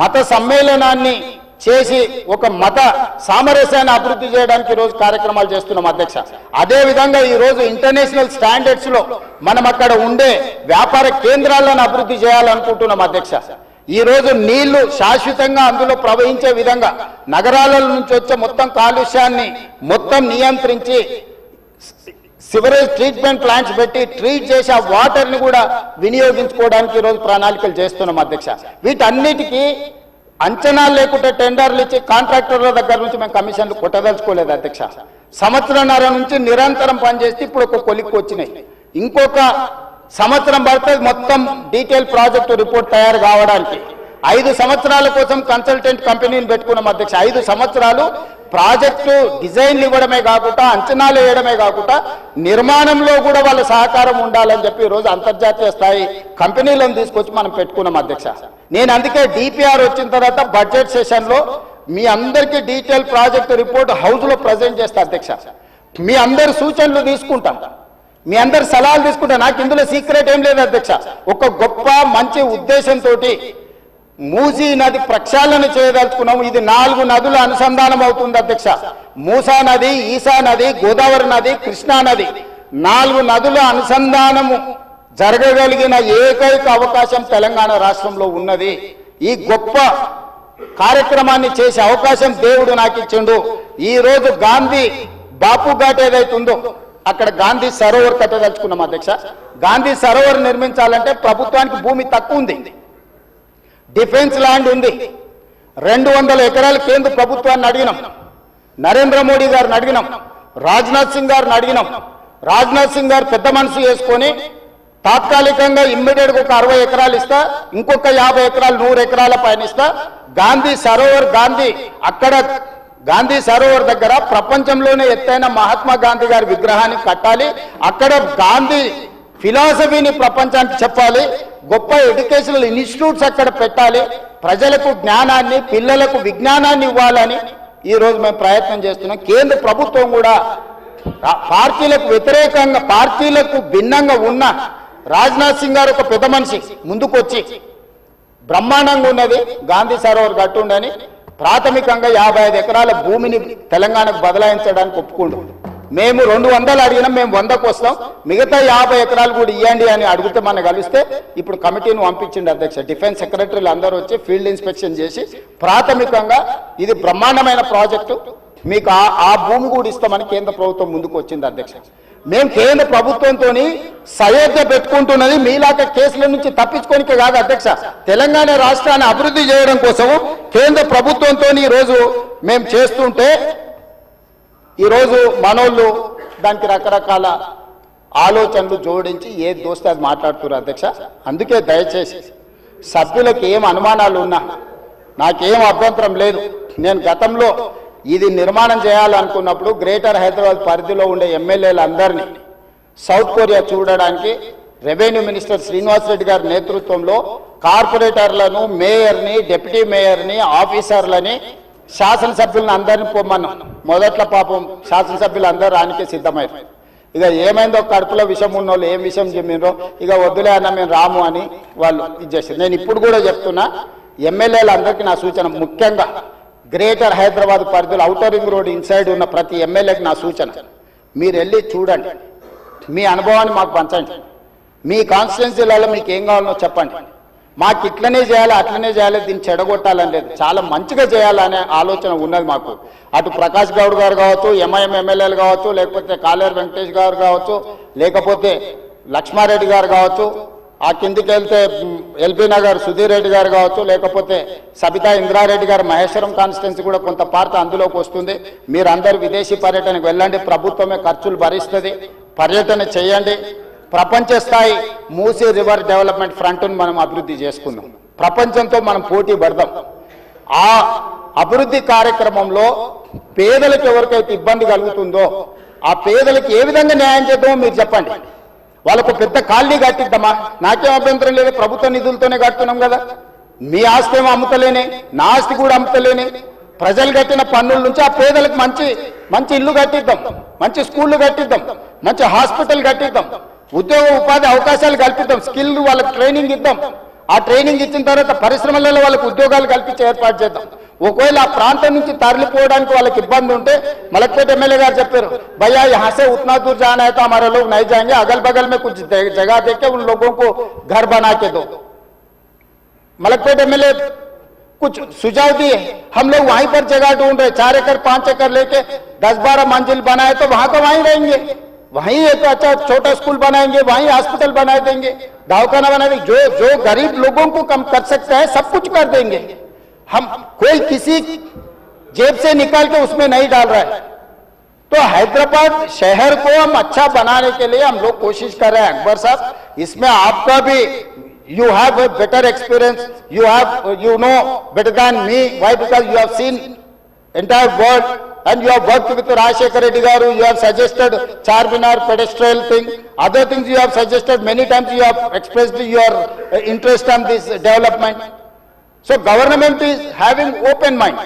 మత సమ్మేళనాన్ని చేసి ఒక మత సామరస్యాన్ని అభివృద్ధి చేయడానికి ఈరోజు కార్యక్రమాలు చేస్తున్నాం అధ్యక్ష. అదే విధంగా ఈరోజు ఇంటర్నేషనల్ స్టాండర్డ్స్ లో మనం అక్కడ ఉండే వ్యాపార కేంద్రాలను అభివృద్ధి చేయాలనుకుంటున్నాం అధ్యక్ష. ఈ రోజు నీళ్లు శాశ్వతంగా అందులో ప్రవహించే విధంగా నగరాల నుంచి వచ్చే మొత్తం కాలుష్యాన్ని మొత్తం నియంత్రించి సివరేజ్ ట్రీట్మెంట్ ప్లాంట్స్ పెట్టి ట్రీట్ చేసి ఆ వాటర్ ని కూడా వినియోగించుకోవడానికి ఈరోజు ప్రణాళికలు చేస్తున్నాం అధ్యక్ష. వీటన్నిటికీ అంచనాలు లేకుంటే టెండర్లు ఇచ్చి కాంట్రాక్టర్ల దగ్గర నుంచి మేము కమిషన్లు కొట్టదలుచుకోలేదు అధ్యక్ష. సంవత్సరంన్నర నుంచి నిరంతరం పనిచేస్తే ఇప్పుడు ఒక కొలిక్కి వచ్చినాయి. ఇంకొక సంవత్సరం పడుతుంది మొత్తం డీటెయిల్ ప్రాజెక్టు రిపోర్ట్ తయారు కావడానికి. 5 సంవత్సరాల కోసం కన్సల్టెంట్ కంపెనీని పెట్టుకున్నాం అధ్యక్ష. 5 సంవత్సరాలు ప్రాజెక్టు డిజైన్లు ఇవ్వడమే కాకుండా, అంచనాలు వేయడమే కాకుండా, నిర్మాణంలో కూడా వాళ్ళ సహకారం ఉండాలని చెప్పి ఈరోజు అంతర్జాతీయ స్థాయి కంపెనీలను తీసుకొచ్చి మనం పెట్టుకున్నాం అధ్యక్ష. నేను అందుకే డిపిఆర్ వచ్చిన తర్వాత బడ్జెట్ సెషన్లో మీ అందరికీ డీటెయిల్ ప్రాజెక్టు రిపోర్ట్ హౌస్లో ప్రజెంట్ చేస్తా అధ్యక్ష. మీ అందరి సూచనలు తీసుకుంటాం, మీ అందరి సలహాలు తీసుకుంటా. నాకు ఇందులో సీక్రెట్ ఏం లేదు అధ్యక్ష. ఒక గొప్ప మంచి ఉద్దేశంతో మూసీ నది ప్రక్షాళన చేయదలుచుకున్నాము. ఇది 4 నదుల అనుసంధానం అవుతుంది అధ్యక్ష. మూసా నది, ఈసా నది, గోదావరి నది, కృష్ణా నది 4 నదుల అనుసంధానము జరగగలిగిన ఏకైక అవకాశం తెలంగాణ రాష్ట్రంలో ఉన్నది. ఈ గొప్ప కార్యక్రమాన్ని చేసే అవకాశం దేవుడు నాకు ఇచ్చిండు. ఈ రోజు గాంధీ బాపు ఘాట్ ఏదైతుందో అక్కడ గాంధీ సరోవర్ కట్టదలుచుకున్నాం అధ్యక్ష. గాంధీ సరోవర్ నిర్మించాలంటే ప్రభుత్వానికి భూమి తక్కువ ఉంది, డిఫెన్స్ ల్యాండ్ ఉంది. 200 ఎకరాలు కేంద్ర ప్రభుత్వాన్ని అడిగినాం, నరేంద్ర మోడీ గారిని అడిగినాం, రాజ్నాథ్ సింగ్ గారిని అడిగినాం. రాజ్నాథ్ సింగ్ గారు పెద్ద మనసు చేసుకొని తాత్కాలికంగా ఇమ్మీడియట్ గా ఒక 60 ఎకరాలు ఇస్తా, ఇంకొక 50 ఎకరాలు 100 ఎకరాల పైన ఇస్తా. గాంధీ సరోవర్ అక్కడ గాంధీ సరోవర్ దగ్గర ప్రపంచంలోనే ఎత్తైన మహాత్మా గాంధీ గారి విగ్రహాన్ని కట్టాలి. అక్కడ గాంధీ ఫిలాసఫీని ప్రపంచానికి చెప్పాలి. గొప్ప ఎడ్యుకేషనల్ ఇన్స్టిట్యూట్స్ అక్కడ పెట్టాలి. ప్రజలకు జ్ఞానాన్ని, పిల్లలకు విజ్ఞానాన్ని ఇవ్వాలని ఈ రోజు మేము ప్రయత్నం చేస్తున్నాం. కేంద్ర ప్రభుత్వం కూడా పార్టీలకు వ్యతిరేకంగా, పార్టీలకు భిన్నంగా ఉన్న రాజ్నాథ్ సింగ్ గారు ఒక పెద్ద మనిషి ముందుకొచ్చి బ్రహ్మాండంగా ఉన్నది గాంధీ సరోవర్ కట్టుండని ప్రాథమికంగా 55 ఎకరాల భూమిని తెలంగాణకు బదలాయించడానికి ఒప్పుకుండు. మేము 200 అడిగినాం, మేము 100కు వస్తాం, మిగతా 50 ఎకరాలు కూడా ఇవ్వండి అని అడిగితే మనం కలిస్తే ఇప్పుడు కమిటీని పంపించింది అధ్యక్ష. డిఫెన్స్ సెక్రటరీలు అందరూ వచ్చి ఫీల్డ్ ఇన్స్పెక్షన్ చేసి ప్రాథమికంగా ఇది బ్రహ్మాండమైన ప్రాజెక్టు, మీకు ఆ భూమి కూడా ఇస్తామని కేంద్ర ప్రభుత్వం ముందుకు వచ్చింది అధ్యక్ష. మేము కేంద్ర ప్రభుత్వంతో సయోధ్య పెట్టుకుంటున్నది మీలాక కేసుల నుంచి తప్పించుకోనికే కాదు అధ్యక్ష, తెలంగాణ రాష్ట్రాన్ని అభివృద్ధి చేయడం కోసం కేంద్ర ప్రభుత్వంతో ఈరోజు మేము చేస్తుంటే ఈరోజు మనోళ్ళు దానికి రకరకాల ఆలోచనలు జోడించి ఏది దోస్తే అది మాట్లాడుతున్నారు అధ్యక్ష. అందుకే దయచేసి సభ్యులకు ఏం అనుమానాలు ఉన్నా నాకేం అభ్యంతరం లేదు. నేను గతంలో ఇది నిర్మాణం చేయాలనుకున్నప్పుడు గ్రేటర్ హైదరాబాద్ పరిధిలో ఉండే ఎమ్మెల్యేలందరినీ సౌత్ కొరియా చూడడానికి రెవెన్యూ మినిస్టర్ శ్రీనివాస్ రెడ్డి గారి నేతృత్వంలో కార్పొరేటర్లను, మేయర్ని, డిప్యూటీ మేయర్ని, ఆఫీసర్లని, శాసనసభ్యులను అందరినీ పొమ్మన్నాం. మొదట్లో పాపం శాసనసభ్యులు అందరూ రానికే సిద్ధమయ్యారు. ఇక ఏమైందో కడుపులో విషం ఉన్న వాళ్ళు ఏం విషయం చెప్పినరో ఇక వద్దులే అన్న మేము రాము అని వాళ్ళు ఇది చేశారు. నేను ఇప్పుడు కూడా చెప్తున్నా, ఎమ్మెల్యేలందరికీ నా సూచన, ముఖ్యంగా గ్రేటర్ హైదరాబాద్ పరిధిలో ఔటర్ రింగ్ రోడ్ ఇన్సైడ్ ఉన్న ప్రతి ఎమ్మెల్యేకి నా సూచన, మీరు వెళ్ళి చూడండి, మీ అనుభవాన్ని మాకు పంచండి, మీ కాన్స్టిట్యున్సీలలో మీకు ఏం కావాలో చెప్పండి. మాకు ఇట్లనే చేయాలి, అట్లనే చేయాలి, దీన్ని చెడగొట్టాలని లేదు, చాలా మంచిగా చేయాలనే ఆలోచన ఉన్నది మాకు. అటు ప్రకాష్ గౌడ్ గారు కావచ్చు, ఎంఐఎం ఎమ్మెల్యేలు కావచ్చు, లేకపోతే కాలేరు వెంకటేష్ గారు కావచ్చు, లేకపోతే లక్ష్మారెడ్డి గారు కావచ్చు, ఆ కిందికి వెళ్తే ఎల్బీ నగర్ సుధీర్ రెడ్డి గారు కావచ్చు, లేకపోతే సబితా ఇంద్రారెడ్డి గారు మహేశ్వరం కాన్స్టిట్యున్సీ కూడా కొంత పార్ట్ అందులోకి వస్తుంది. మీరందరూ విదేశీ పర్యటనకు వెళ్ళండి, ప్రభుత్వమే ఖర్చులు భరిస్తుంది, పర్యటన చేయండి. ప్రపంచ స్థాయి మూసీ రివర్ డెవలప్మెంట్ ఫ్రంట్ను మనం అభివృద్ధి చేసుకుందాం, ప్రపంచంతో మనం పోటీ పడదాం. ఆ అభివృద్ధి కార్యక్రమంలో పేదలకు ఎవరికైతే ఇబ్బంది కలుగుతుందో ఆ పేదలకు ఏ విధంగా న్యాయం చేద్దామో మీరు చెప్పండి. వాళ్ళకు పెద్ద కాలనీ కట్టిద్దామా, నాకేం అభ్యంతరం లేదు, ప్రభుత్వ నిధులతోనే కడుతున్నాం కదా. మీ ఆస్తి ఏమో అమ్ముతలేనే, నా ఆస్తి కూడా అమ్ముతలేనే, ప్రజలు కట్టిన పన్నుల నుంచి ఆ పేదలకు మంచి మంచి ఇల్లు కట్టిద్దాం, మంచి స్కూళ్ళు కట్టిద్దాం, మంచి హాస్పిటల్ కట్టిద్దాం, ఉద్యోగ ఉపాధి అవకాశాలు కల్పిద్దాం, స్కిల్ వాళ్ళకి ట్రైనింగ్ ఇద్దాం. ఆ ట్రైనింగ్ ఇచ్చిన తర్వాత పరిశ్రమలలో వాళ్ళకి ఉద్యోగాలు కల్పించి ఏర్పాటు చేద్దాం. ఒకవేళ ఆ ప్రాంతం నుంచి తరలిపోవడానికి వాళ్ళకి ఇబ్బంది ఉంటే మలక్పేట ఎమ్మెల్యే గారు చెప్పారు, भैया यहाँ से उतना दूर जाना है तो हमारे लोग नहीं जाएंगे, अगल बगल में कुछ जगह देके उन लोगों को घर बना के दो. मलकपेट एमएलए कुछ सुझाव दिए, हम लोग वहीं पर जगह ढूंढ रहे, 4 एकड़ 5 एकड़ लेके 10-12 मंजिल बनाए तो वहां का वहीं रहेंगे, वहीं एक अच्छा छोटा स्कूल बनाएंगे, वहीं हॉस्पिटल बना देंगे, दवाखाना बना देंगे. जो गरीब लोगों को कम कर सकते हैं सब कुछ कर देंगे. हम कोई किसी जेब से निकाल के उसमें नहीं डाल रहा है. तो हैदराबाद शहर को हम अच्छा बनाने के लिए हम लोग कोशिश कर रहे हैं. अकबर साहब, इसमें आपका भी you have a better experience, you know better than me. Why? Because you have seen entire world and you have worked with Rajshekar Reddy garu, you have suggested Charminar pedestrian thing, other things you have suggested many times, you have expressed your interest on this development. So government is having open mind.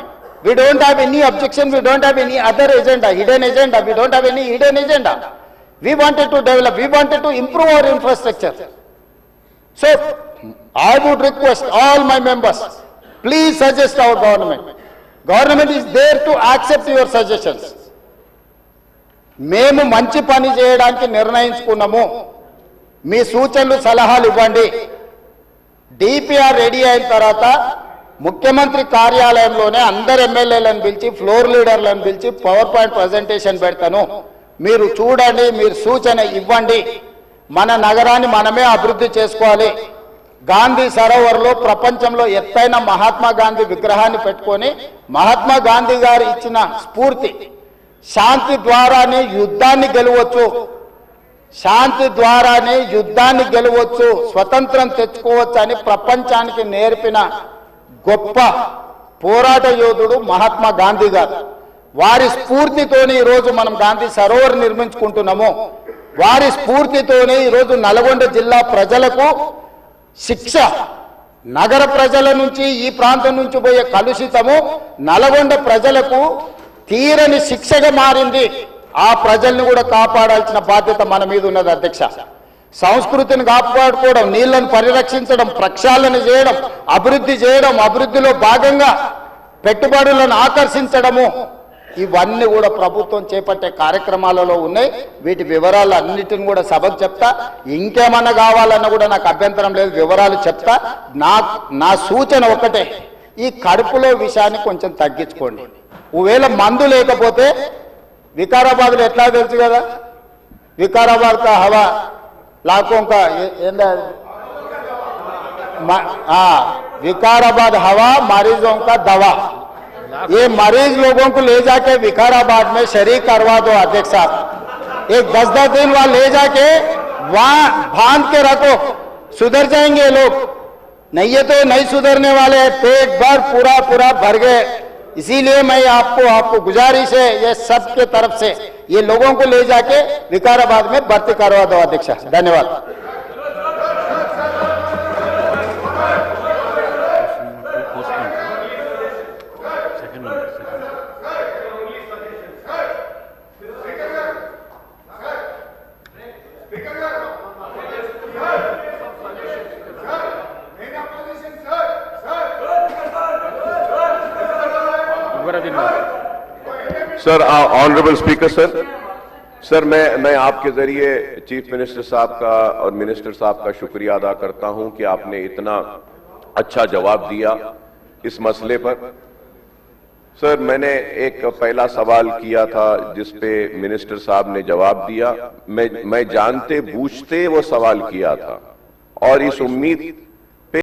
We don't have any objection, we don't have any other agenda, hidden agenda, we don't have any hidden agenda. We wanted to develop, we wanted to improve our infrastructure. So I would request all my members, please suggest our government. Government is there to accept your suggestions. మేము మంచి పని చేయడానికి నిర్ణయించుకున్నాము, మీ సూచనలు సలహాలు ఇవ్వండి. DPR ready అయిన తర్వాత ముఖ్యమంత్రి కార్యాలయంలోనే అందరు ఎమ్మెల్యేలను పిలిచి ఫ్లోర్ లీడర్లను పిలిచి పవర్ పాయింట్ ప్రజెంటేషన్ పెడతాను, మీరు చూడండి, మీరు సూచన ఇవ్వండి. మన నగరాన్ని మనమే అభివృద్ధి చేసుకోవాలి. గాంధీ సరోవర్లో ప్రపంచంలో ఎత్తైన మహాత్మా గాంధీ విగ్రహాన్ని పెట్టుకొని మహాత్మా గాంధీ గారు ఇచ్చిన స్ఫూర్తి, శాంతి ద్వారానే యుద్ధాన్ని గెలవచ్చు, శాంతి ద్వారానే యుద్ధాన్ని గెలవచ్చు, స్వతంత్రం తెచ్చుకోవచ్చు అని ప్రపంచానికి నేర్పిన గొప్ప పోరాట యోధుడు మహాత్మా గాంధీ గారు. వారి స్ఫూర్తితోనే ఈరోజు మనం గాంధీ సరోవర్ నిర్మించుకుంటున్నాము. వారి స్ఫూర్తితోనే ఈరోజు నల్గొండ జిల్లా ప్రజలకు శిక్ష, నగర ప్రజల నుంచి ఈ ప్రాంతం నుంచి పోయే కలుషితము నల్గొండ ప్రజలకు తీరని శిక్షగా మారింది. ఆ ప్రజల్ని కూడా కాపాడాల్సిన బాధ్యత మన మీద ఉన్నది అధ్యక్ష. సంస్కృతిని కాపాడుకోవడం, నీళ్లను పరిరక్షించడం, ప్రక్షాళన చేయడం, అభివృద్ధి చేయడం, అభివృద్ధిలో భాగంగా పెట్టుబడులను ఆకర్షించడము, ఇవన్నీ కూడా ప్రభుత్వం చేపట్టే కార్యక్రమాలలో ఉన్నాయి. వీటి వివరాలు అన్నిటిని కూడా సభకు చెప్తా. ఇంకేమన్నా కావాలన్నా కూడా నాకు అభ్యంతరం లేదు, వివరాలు చెప్తా. నా సూచన ఒకటే, ఈ కడుపులో విషయాన్ని కొంచెం తగ్గించుకోండి. ఒకవేళ మందు లేకపోతే వికారాబాద్లో ఎట్లా తెలుసు కదా, వికారాబాద్ కా హవా लाखों का विकाराबाद हवा मरीजों का दवा। ये मरीज लोगों को ले जाके विकाराबाद में शरीक करवा दो अध्यक्ष साहब। एक 10-10 दिन वहां ले जाके वहां बांध के रखो, सुधर जाएंगे लोग। नहीं है तो नहीं सुधरने वाले, पेट भर पूरा भर गए। इसीलिए मैं आपको गुजारिश है ये सबके तरफ से, ये लोगों को ले जाके विकाराबाद में भर्ती करवा दो अध्यक्ष। धन्यवाद। सर, ऑनरेबल स्पीकर सर, मैं आपके जरिए चीफ मिनिस्टर साहब का और मिनिस्टर साहब का शुक्रिया अदा करता हूं कि आपने इतना अच्छा जवाब दिया इस मसले पर। सर, मैंने एक पहला सवाल किया था जिस पे मिनिस्टर साहब ने जवाब दिया। मैं जानते बूझते वो सवाल किया था और इस उम्मीद